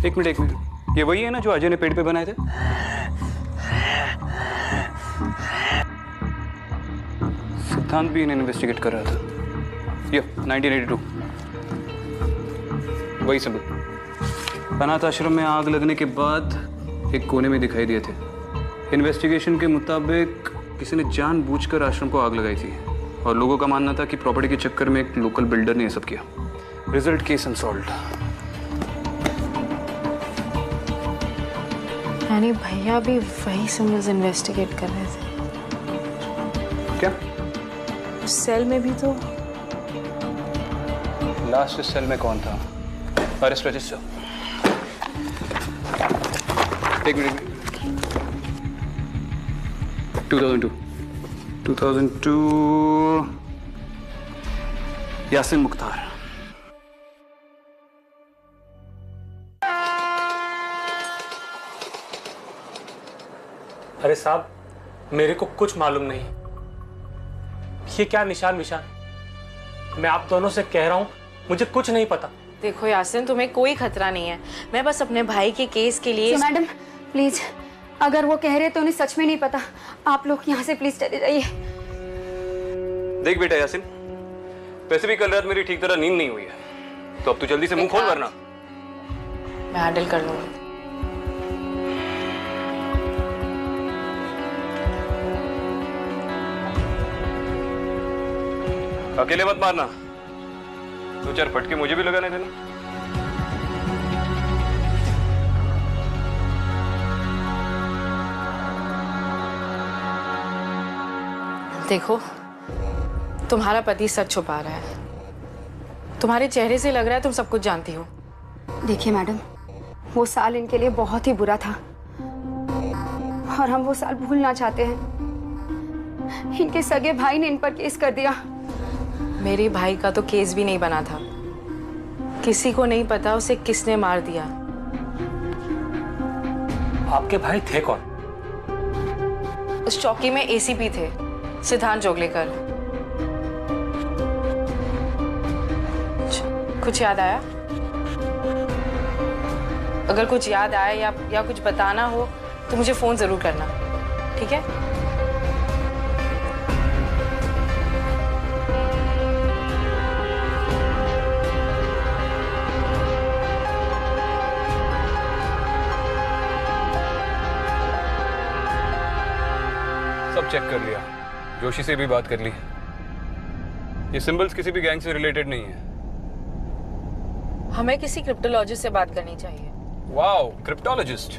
Speaker 4: एक मिनट ये वही है ना जो अजय ने पेड़ पे बनाए थे? सिद्धांत भी इन्हें इन्वेस्टिगेट कर रहा था। ये 1982 वही सब। अनाथ आश्रम में आग लगने के बाद एक कोने में दिखाई दिए थे। इन्वेस्टिगेशन के मुताबिक किसी ने जानबूझकर आश्रम को आग लगाई थी और लोगों का मानना था कि प्रॉपर्टी के चक्कर में एक लोकल बिल्डर ने ये सब किया। Result case unsolved.
Speaker 6: यानी भैया भी वही सिंबल्स इन्वेस्टिगेट कर रहे थे
Speaker 4: क्या?
Speaker 6: उस सेल में भी तो
Speaker 4: लास्ट सेल में कौन था? Arrest register. एक मिनट। 2002 यासिन मुख्तार।
Speaker 5: अरे साहब, मेरे को कुछ मालूम नहीं। ये क्या निशान विशान? मैं आप दोनों से कह रहा हूं, मुझे कुछ नहीं पता।
Speaker 6: देखो यासिन, तुम्हें कोई खतरा नहीं है। मैं बस अपने भाई के केस के लिए।
Speaker 16: मैडम प्लीज, अगर वो कह रहे तो उन्हें सच में नहीं पता। आप लोग यहाँ से प्लीज चले जाइए।
Speaker 4: देख बेटा यासिन, वैसे भी कल रात मेरी ठीक तरह नींद नहीं हुई है, तो अब तू जल्दी से मुंह खोल वरना।
Speaker 6: मैं हैंडल कर लूंगी।
Speaker 4: अकेले मत मारना, दो चार फटके मुझे भी लगाने देना।
Speaker 6: देखो, तुम्हारा पति सच छुपा रहा है। तुम्हारे चेहरे से लग रहा है तुम सब कुछ जानती हो।
Speaker 16: देखिए मैडम, वो साल इनके लिए बहुत ही बुरा था और हम वो साल भूलना चाहते हैं। इनके सगे भाई ने इन पर केस कर दिया।
Speaker 6: मेरे भाई का तो केस भी नहीं बना था। किसी को नहीं पता उसे किसने मार दिया।
Speaker 5: आपके भाई थे कौन?
Speaker 6: उस चौकी में एसीपी थे, सिद्धांत जोगलेकर। कुछ याद आया? अगर कुछ याद आए या कुछ बताना हो तो मुझे फोन जरूर करना, ठीक है?
Speaker 4: सब चेक कर लिया, जोशी से भी बात कर ली। ये सिंबल्स किसी भी गैंग से रिलेटेड नहीं है।
Speaker 6: हमें किसी क्रिप्टोलॉजिस्ट से बात करनी चाहिए।
Speaker 4: Wow, cryptologist.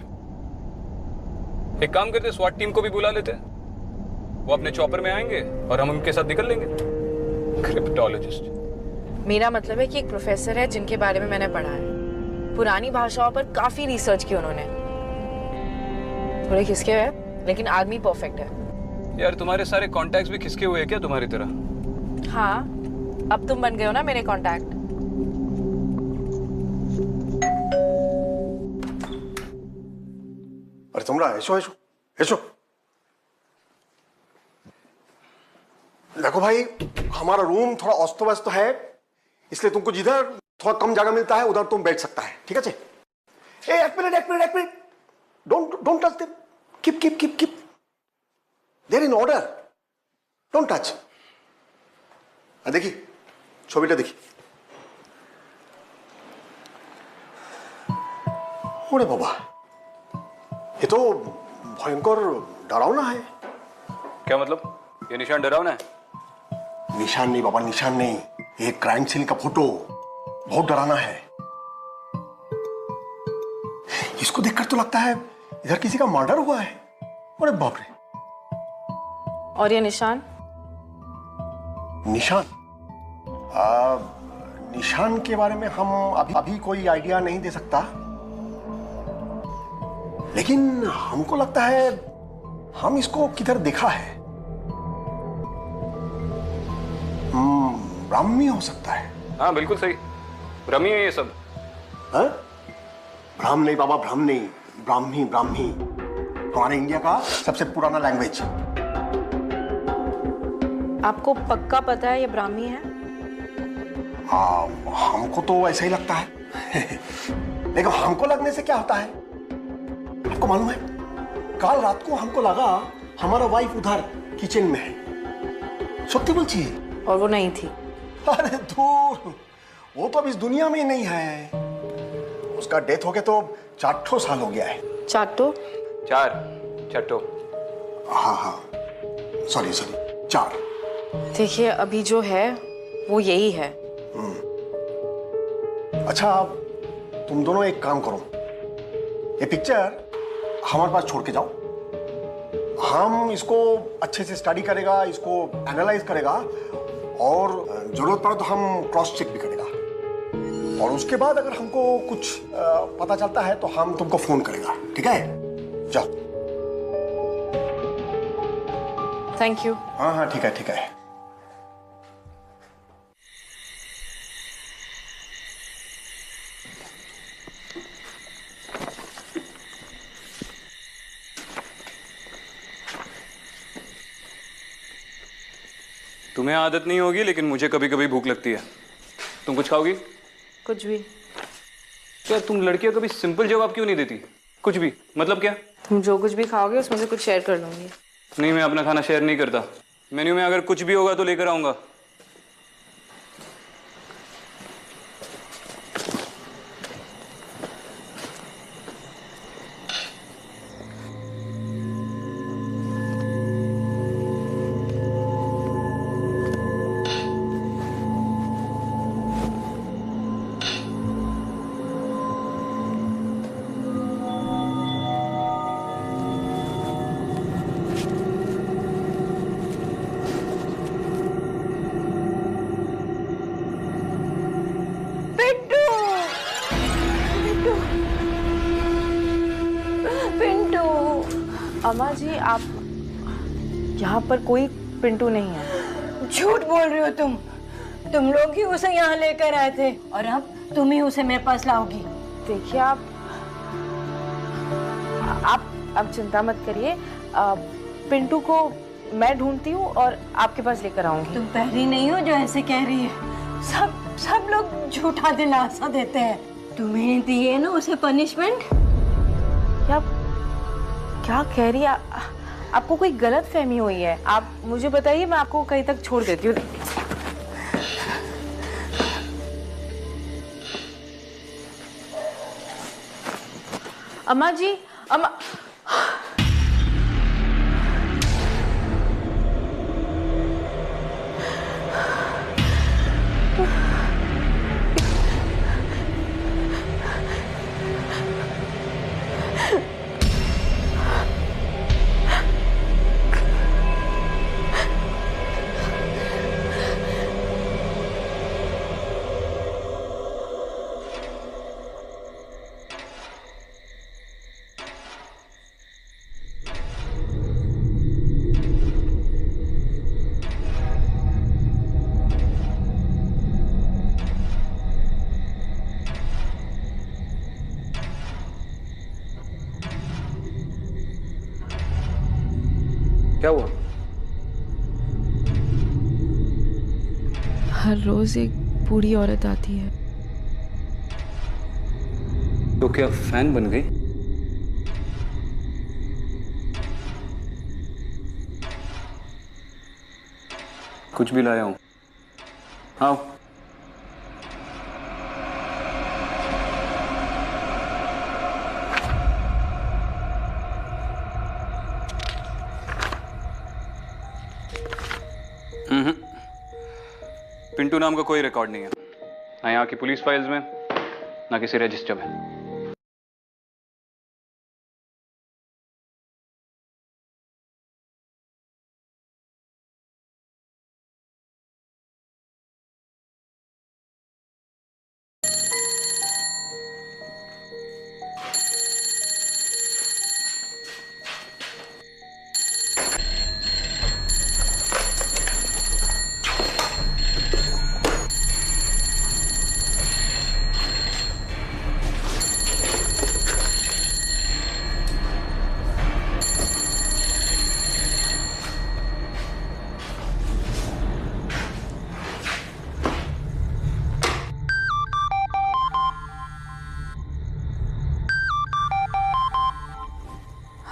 Speaker 4: एक काम करते, स्वाट टीम को भी बुला लेते। वो अपने चॉपर में आएंगे और हम उनके साथ निकल लेंगे। क्रिप्टोलॉजिस्ट।
Speaker 6: मेरा मतलब है कि एक प्रोफेसर है जिनके बारे में मैंने पढ़ा है। पुरानी भाषाओं पर काफी रिसर्च की उन्होंने। थोड़े खिसके हुए हैं, लेकिन आदमी परफेक्ट है।
Speaker 4: यार, तुम्हारे सारे कॉन्टैक्ट्स भी खिसके हुए हैं क्या तुम्हारी तरह?
Speaker 6: हाँ, अब तुम बन गए हो ना मेरे कॉन्टैक्ट।
Speaker 3: अरे तुमरा ऐसो ऐसो ऐसो। देखो भाई, हमारा रूम थोड़ा अस्त व्यस्त है, इसलिए तुमको जिधर थोड़ा कम जगह मिलता है उधर तुम बैठ सकता है, ठीक है? एक minute, don't touch them, keep there in order, don't touch. देखी ছবিটা দেখি। ओरे बाबा, ये तो भयंकर डरावना है।
Speaker 4: क्या मतलब? ये निशान डरावना है?
Speaker 3: निशान नहीं बाबा, निशान नहीं, ये क्राइम सीन का फोटो बहुत डरावना है। इसको देखकर तो लगता है इधर किसी का मर्डर हुआ है। अरे बाप रे।
Speaker 6: और ये निशान?
Speaker 3: निशान निशान के बारे में हम अभी कोई आइडिया नहीं दे सकता, लेकिन हमको लगता है हम इसको किधर देखा है। ब्राह्मी हो सकता है।
Speaker 4: हाँ बिल्कुल सही, ब्राह्मी है ये सब।
Speaker 3: हाँ? ब्राह्म नहीं बाबा, ब्राह्म नहीं, ब्राह्मी। हमारे इंडिया का सबसे पुराना लैंग्वेज।
Speaker 6: आपको पक्का पता है ये ब्राह्मी है?
Speaker 3: हमको तो ऐसा ही लगता है। लेकिन हमको लगने से क्या होता है? को मालूम है, कल रात को हमको लगा हमारा वाइफ उधर किचन में है। सत्य बोलती है।
Speaker 6: और वो नहीं थी।
Speaker 3: अरे दूर, वो तो अब इस दुनिया में ही नहीं है। उसका डेथ हो गया तो 4 साल हो गया है।
Speaker 6: चाटो?
Speaker 4: 4
Speaker 3: हाँ हाँ, सॉरी 4।
Speaker 6: देखिए अभी जो है वो यही है।
Speaker 3: अच्छा, तुम दोनों एक काम करो, ये पिक्चर हमारे पास छोड़ के जाओ। हम इसको अच्छे से स्टडी करेगा, इसको एनालाइज करेगा और जरूरत पड़े तो हम क्रॉस चेक भी करेगा। और उसके बाद अगर हमको कुछ पता चलता है तो हम तुमको फोन करेगा, ठीक है? जाओ।
Speaker 6: Thank you.
Speaker 3: हाँ हाँ, ठीक है ठीक है।
Speaker 4: तुम्हें आदत नहीं होगी, लेकिन मुझे कभी कभी भूख लगती है। तुम कुछ खाओगी?
Speaker 6: कुछ भी।
Speaker 4: क्या तुम लड़कियां कभी सिंपल जवाब क्यों नहीं देती? कुछ भी मतलब क्या?
Speaker 6: तुम जो कुछ भी खाओगे उसमें से कुछ शेयर कर लूंगी।
Speaker 4: नहीं, मैं अपना खाना शेयर नहीं करता। मेन्यू में अगर कुछ भी होगा तो लेकर आऊंगा।
Speaker 6: अम्मा जी, आप यहाँ पर कोई पिंटू नहीं है।
Speaker 15: झूठ बोल रही हो तुम लोग ही उसे यहाँ लेकर आए थे और अब तुम ही उसे मेरे पास लाओगी।
Speaker 6: देखिए आप चिंता मत करिए, पिंटू को मैं ढूंढती हूँ और आपके पास लेकर आऊंगी।
Speaker 15: तुम पहली नहीं हो जो ऐसे कह रही है। सब लोग झूठा दिलासा देते हैं। तुम्हें दिए ना उसे पनिशमेंट।
Speaker 6: क्या कह रही है? आपको कोई गलत फहमी हुई है। आप मुझे बताइए, मैं आपको कहीं तक छोड़ देती हूँ। अम्मा जी, अम्मा।
Speaker 4: क्या हुआ?
Speaker 6: हर रोज एक बूढ़ी औरत आती है।
Speaker 4: तो क्या फैन बन गई? कुछ भी लाया हूं। हाँ, पिंटू नाम का कोई रिकॉर्ड नहीं है, ना यहाँ की पुलिस फाइल्स में, ना किसी रजिस्टर में।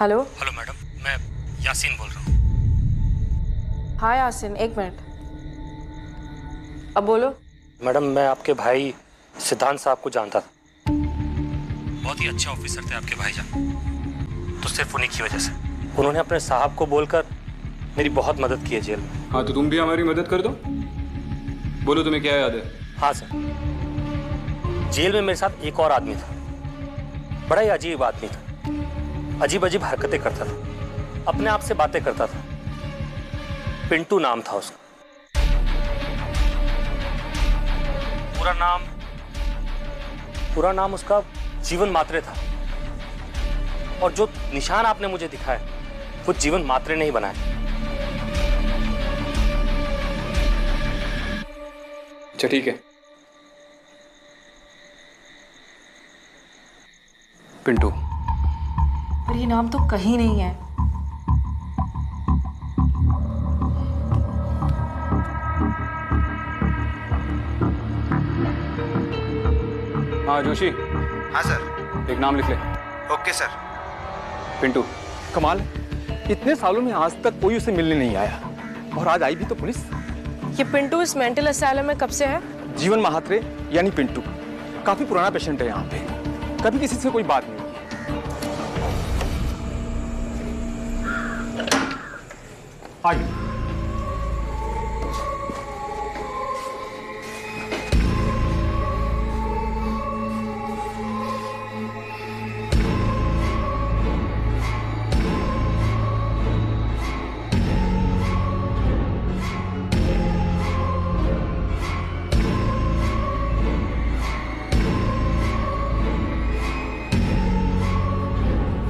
Speaker 6: हेलो
Speaker 5: हेलो मैडम, मैं यासीन बोल रहा हूँ।
Speaker 6: हाँ यासिन, एक मिनट। अब बोलो।
Speaker 5: मैडम, मैं आपके भाई सिद्धांत साहब को जानता था। बहुत ही अच्छे ऑफिसर थे आपके भाईजान। तो सिर्फ उन्हीं की वजह से उन्होंने अपने साहब को बोलकर मेरी बहुत मदद की है जेल में।
Speaker 4: हाँ, तो तुम भी हमारी मदद कर दो। बोलो, तुम्हें क्या याद है?
Speaker 5: हाँ सर, जेल में मेरे साथ एक और आदमी था। बड़ा ही अजीब आदमी था, अजीब अजीब हरकतें करता था, अपने आप से बातें करता था। पिंटू नाम था उसका। पूरा नाम उसका जीवन मात्रे था। और जो निशान आपने मुझे दिखाए वो जीवन मात्रे ने ही बनाए।
Speaker 4: अच्छा, ठीक है। पिंटू।
Speaker 6: पर ये नाम तो कहीं नहीं है।
Speaker 4: हाँ जोशी।
Speaker 17: हाँ सर।
Speaker 4: एक नाम लिख ले।
Speaker 17: Okay sir.
Speaker 4: पिंटू।
Speaker 18: कमाल, इतने सालों में आज तक कोई उसे मिलने नहीं आया, और आज आई भी तो पुलिस।
Speaker 6: ये पिंटू इस मेंटल असाइलम में कब से है?
Speaker 18: जीवन महात्रे यानी पिंटू काफी पुराना पेशेंट है यहाँ पे, कभी किसी से कोई बात नहीं की। आगे।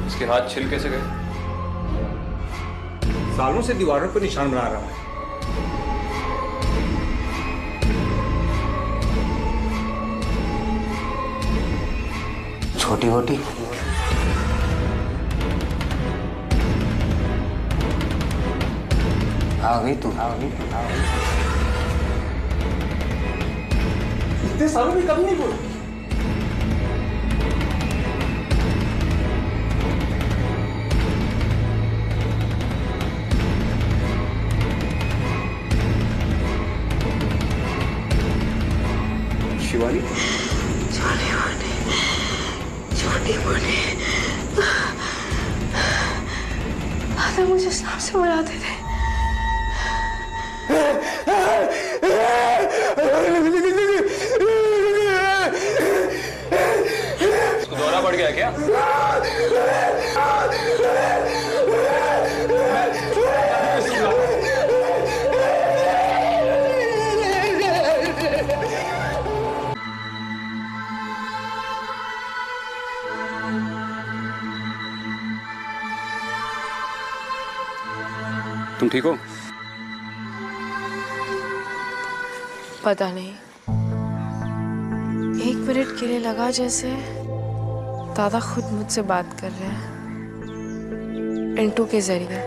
Speaker 4: इसके हाथ छिल कैसे गए?
Speaker 18: सालों से दीवारों पर निशान बना रहा है।
Speaker 9: छोटी मोटी आ गई तू।
Speaker 18: इतने सालों में कभी नहीं बोली।
Speaker 9: शिवानी,
Speaker 12: छोटी मोटी दादा मुझे इस नाम से बुलाते थे।
Speaker 4: इसको दौरा पड़ गया क्या? तुम ठीक हो?
Speaker 6: पता नहीं, एक मिनट के लिए लगा जैसे दादा खुद मुझसे बात कर रहे हैं पिंटू के जरिए।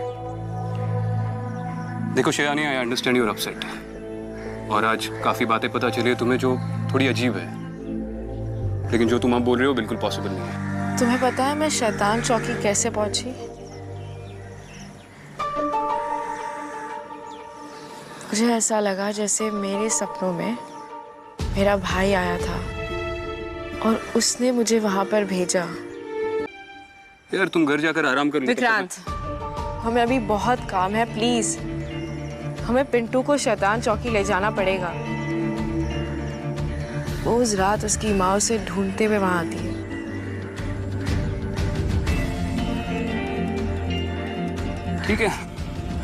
Speaker 4: देखो शयानी, आई अंडरस्टैंड यूर अपसेट, और आज काफी बातें पता चली है तुम्हें जो थोड़ी अजीब है, लेकिन जो तुम अब बोल रहे हो बिल्कुल पॉसिबल नहीं है।
Speaker 6: तुम्हें पता है मैं शैतान चौकी कैसे पहुंची? मुझे ऐसा लगा जैसे मेरे सपनों में मेरा भाई आया था और उसने मुझे वहां पर भेजा।
Speaker 4: यार तुम घर जाकर आराम कर लो।
Speaker 6: विक्रांत, हमें अभी बहुत काम है, प्लीज हमें पिंटू को शैतान चौकी ले जाना पड़ेगा। वो उस रात उसकी माँ उसे ढूंढते हुए वहां आती है।
Speaker 4: ठीक है,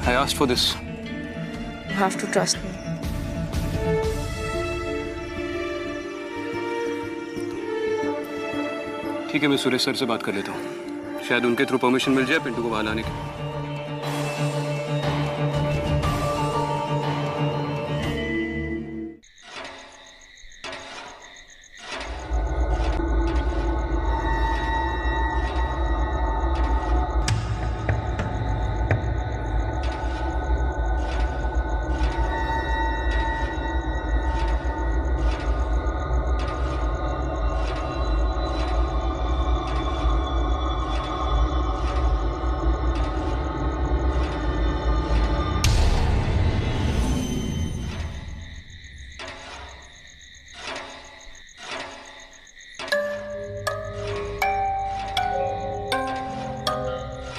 Speaker 4: I asked for this.
Speaker 6: You have to trust me.
Speaker 4: ठीक है, मैं सुरेश सर से बात कर लेता हूँ, शायद उनके थ्रू परमिशन मिल जाए पिंटू को बाहर लाने की।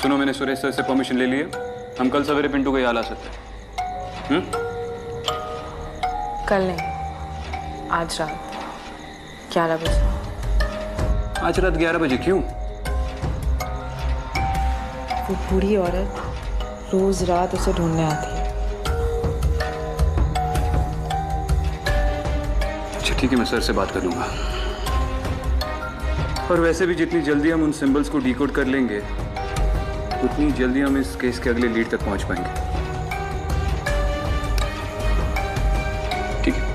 Speaker 4: सुनो, मैंने सुरेश सर से परमिशन ले ली है। हम कल सवेरे पिंटू को यहाँ ला सकते हैं।
Speaker 6: कल नहीं, आज रात 11 बजे।
Speaker 4: आज रात 11 बजे क्यों?
Speaker 6: वो बूढ़ी औरत रोज रात उसे ढूंढने आती है।
Speaker 4: अच्छा ठीक है, मैं सर से बात कर लूंगा। और वैसे भी जितनी जल्दी हम उन सिंबल्स को डिकोड कर लेंगे उतनी जल्दी हम इस केस के अगले लीड तक पहुंच पाएंगे। ठीक है।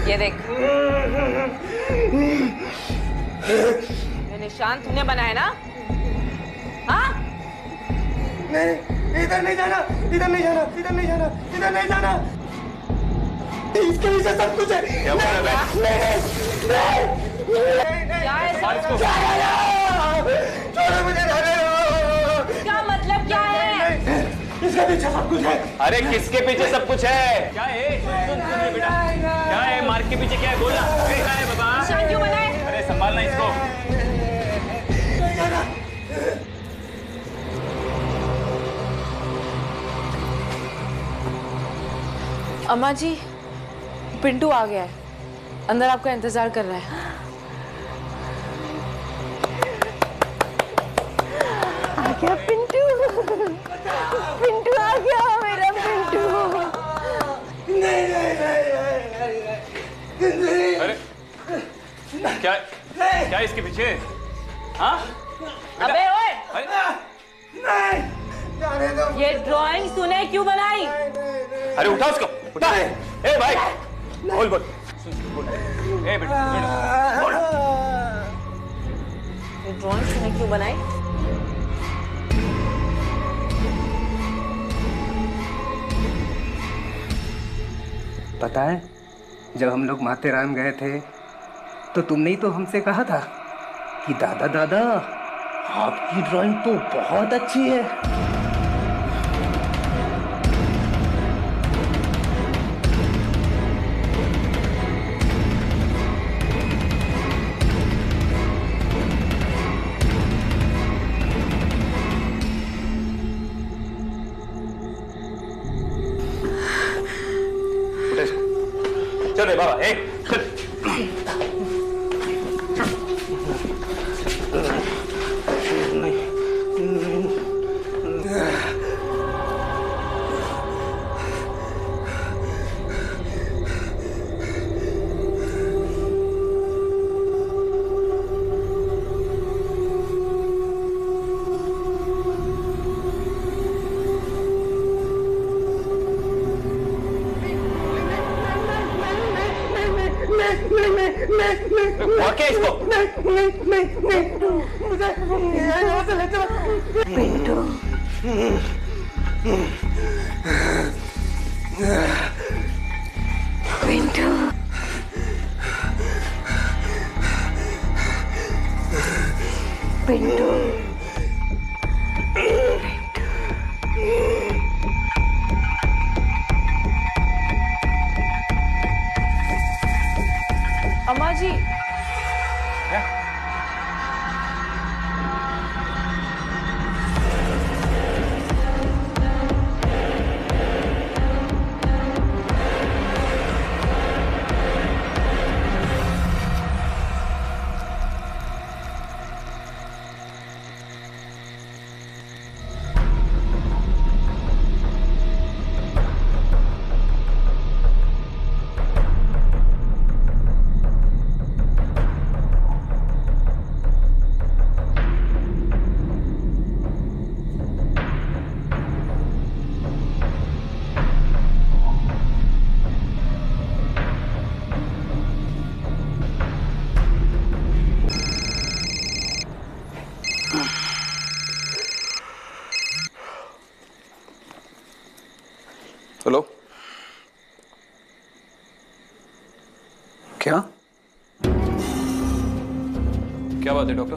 Speaker 6: ये देख, ये निशान तूने बनाया ना? हाँ?
Speaker 3: नहीं, इधर नहीं जाना, इधर नहीं जाना, इधर नहीं जाना, इधर नहीं जाना। इसके पीछे सब कुछ है।
Speaker 6: क्या है?
Speaker 3: छोड़ो मुझे,
Speaker 6: क्या मतलब क्या है?
Speaker 3: इसके पीछे सब कुछ है।
Speaker 18: अरे किसके पीछे सब कुछ है? क्या है? सुन बेटा, क्या है? मार्ग के पीछे क्या है? बोलना। क्या है बाबा?
Speaker 6: निशान क्यों बनाए?
Speaker 18: अरे संभालना इसको।
Speaker 6: अम्मा जी, पिंटू आ गया है, अंदर आपका इंतजार कर रहा है।
Speaker 15: आ गया पिंटू, पिंटू आ गया मेरा पिंटू।
Speaker 4: अरे क्या क्या इसके पीछे? हाँ?
Speaker 6: अबे ओए! ये ड्राइंग तूने क्यों बनाई?
Speaker 18: अरे उठा उसको, उठा। ए भाई, बोल बोल। ए बेटा, बोल।
Speaker 6: ये ड्राइंग तूने क्यों बनाई?
Speaker 19: पता है, जब हम लोग माथेरान गए थे तो तुमने ही तो हमसे कहा था कि दादा दादा आपकी ड्राइंग तो बहुत अच्छी है।
Speaker 18: चल रे बाबा, चल।
Speaker 3: क्या इसको? मुझे यहाँ से ले चलो।
Speaker 15: पिंटू, पिंटू, पिंटू,
Speaker 6: अम्मा जी।
Speaker 4: हेलो, क्या क्या बात है डॉक्टर?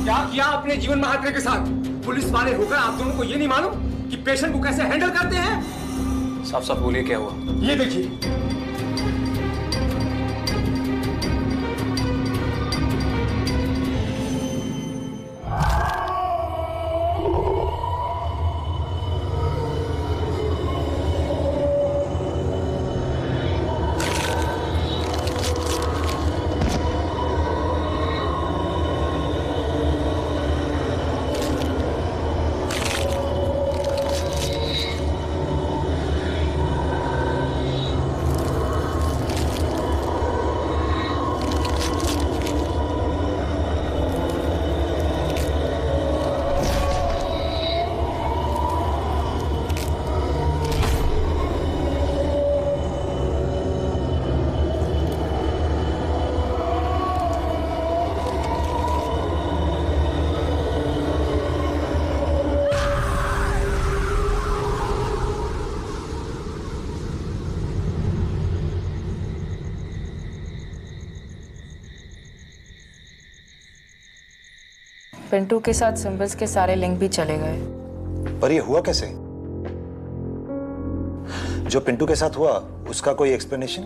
Speaker 19: क्या किया आपने जीवन महात्रे के साथ? पुलिस वाले होकर आप दोनों को ये नहीं मालूम कि पेशेंट को कैसे हैंडल करते हैं?
Speaker 4: साफ साफ बोलिए क्या हुआ?
Speaker 19: ये देखिए,
Speaker 6: पिंटू के साथ सिंबल्स के सारे लिंक भी चले गए।
Speaker 7: पर ये हुआ कैसे? जो पिंटू के साथ हुआ उसका कोई एक्सप्लेनेशन?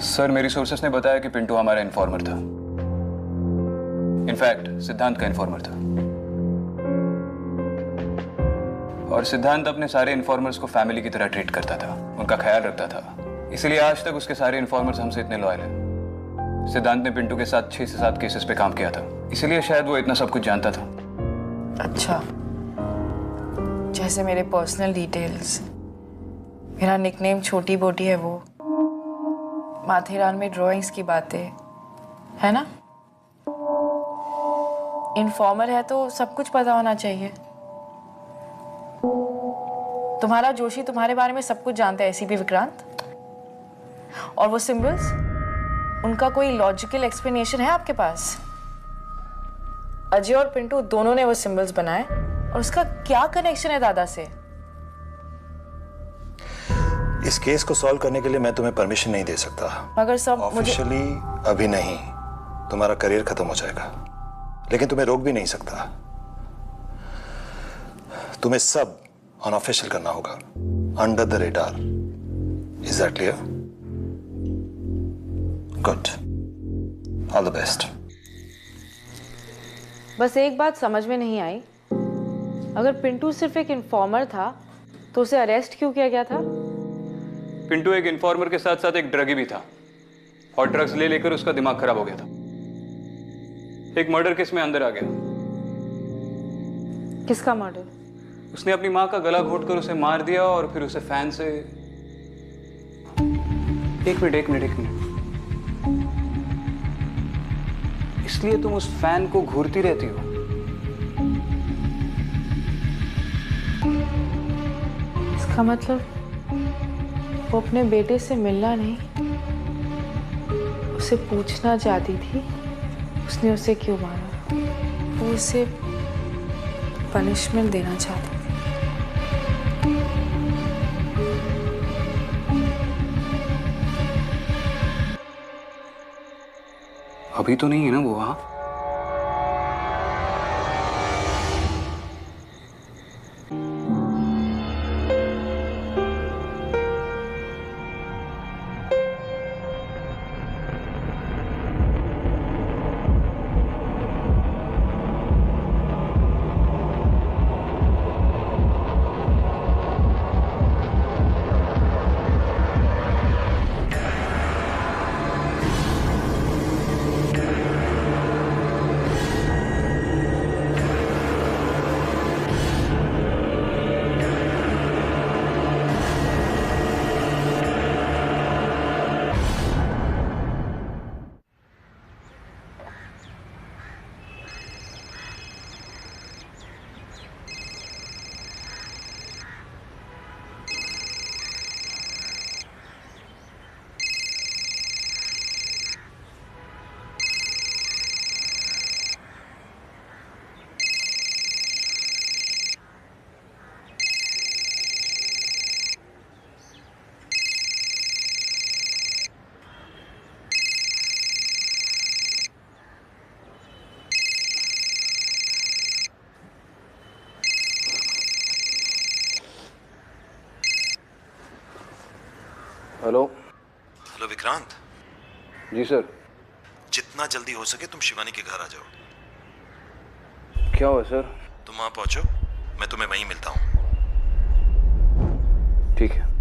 Speaker 4: सर, मेरी सोर्सेस ने बताया कि पिंटू हमारा इन्फॉर्मर था। इनफैक्ट सिद्धांत का इन्फॉर्मर था, और सिद्धांत अपने सारे इन्फॉर्मर्स को फैमिली की तरह ट्रीट करता था, उनका ख्याल रखता था। इसीलिए आज तक उसके सारे इन्फॉर्मर्स हमसे इतने लॉयल हैं। सिद्धांत ने पिंटू के साथ 6 से 7 केसेस पे काम किया था, इसलिए शायद वो इतना सब कुछ जानता था।
Speaker 6: अच्छा, जैसे मेरे पर्सनल डिटेल्स, मेरा निकनेम छोटी बोटी है, वो माथेरान में ड्राइंग्स की बातें, है ना? इन्फॉर्मर है तो सब कुछ पता होना चाहिए। तुम्हारा जोशी तुम्हारे बारे में सब कुछ जानता है, एसीपी विक्रांत। और वो सिंबल्स, उनका कोई लॉजिकल एक्सप्लेनेशन है आपके पास? अजय और पिंटू दोनों ने वो सिंबल्स बनाए, और उसका क्या कनेक्शन है दादा से?
Speaker 7: इस केस को सॉल्व करने के लिए मैं तुम्हें परमिशन नहीं दे सकता।
Speaker 6: मगर सब
Speaker 7: ऑफिशियली अभी नहीं, तुम्हारा करियर खत्म हो जाएगा, लेकिन तुम्हें रोक भी नहीं सकता। तुम्हें सब अनऑफिशियल करना होगा, under the radar. Is that clear? Good, all the best.
Speaker 6: बस एक बात समझ में नहीं आई, अगर पिंटू सिर्फ एक इन्फॉर्मर था तो उसे अरेस्ट क्यों किया गया था?
Speaker 4: पिंटू एक इन्फॉर्मर के साथ साथ एक ड्रगी भी था, और ड्रग्स ले लेकर उसका दिमाग खराब हो गया था। एक मर्डर केस में अंदर आ गया।
Speaker 6: किसका मर्डर?
Speaker 4: उसने अपनी माँ का गला घोटकर उसे मार दिया, और फिर उसे फैन से... एक मिनट। इसलिए तुम उस फैन को घूरती रहती हो?
Speaker 6: इसका मतलब वो अपने बेटे से मिलना नहीं, उसे पूछना चाहती थी उसने उसे क्यों मारा। वो उसे पनिशमेंट देना चाहती थी।
Speaker 4: अभी तो नहीं है ना वो वहां? Hello
Speaker 11: hello Vikrant.
Speaker 4: जी सर।
Speaker 11: जितना जल्दी हो सके तुम शिवानी के घर आ जाओ।
Speaker 4: क्या हुआ सर?
Speaker 11: तुम वहां पहुंचो, मैं तुम्हें वहीं मिलता हूँ।
Speaker 4: ठीक है।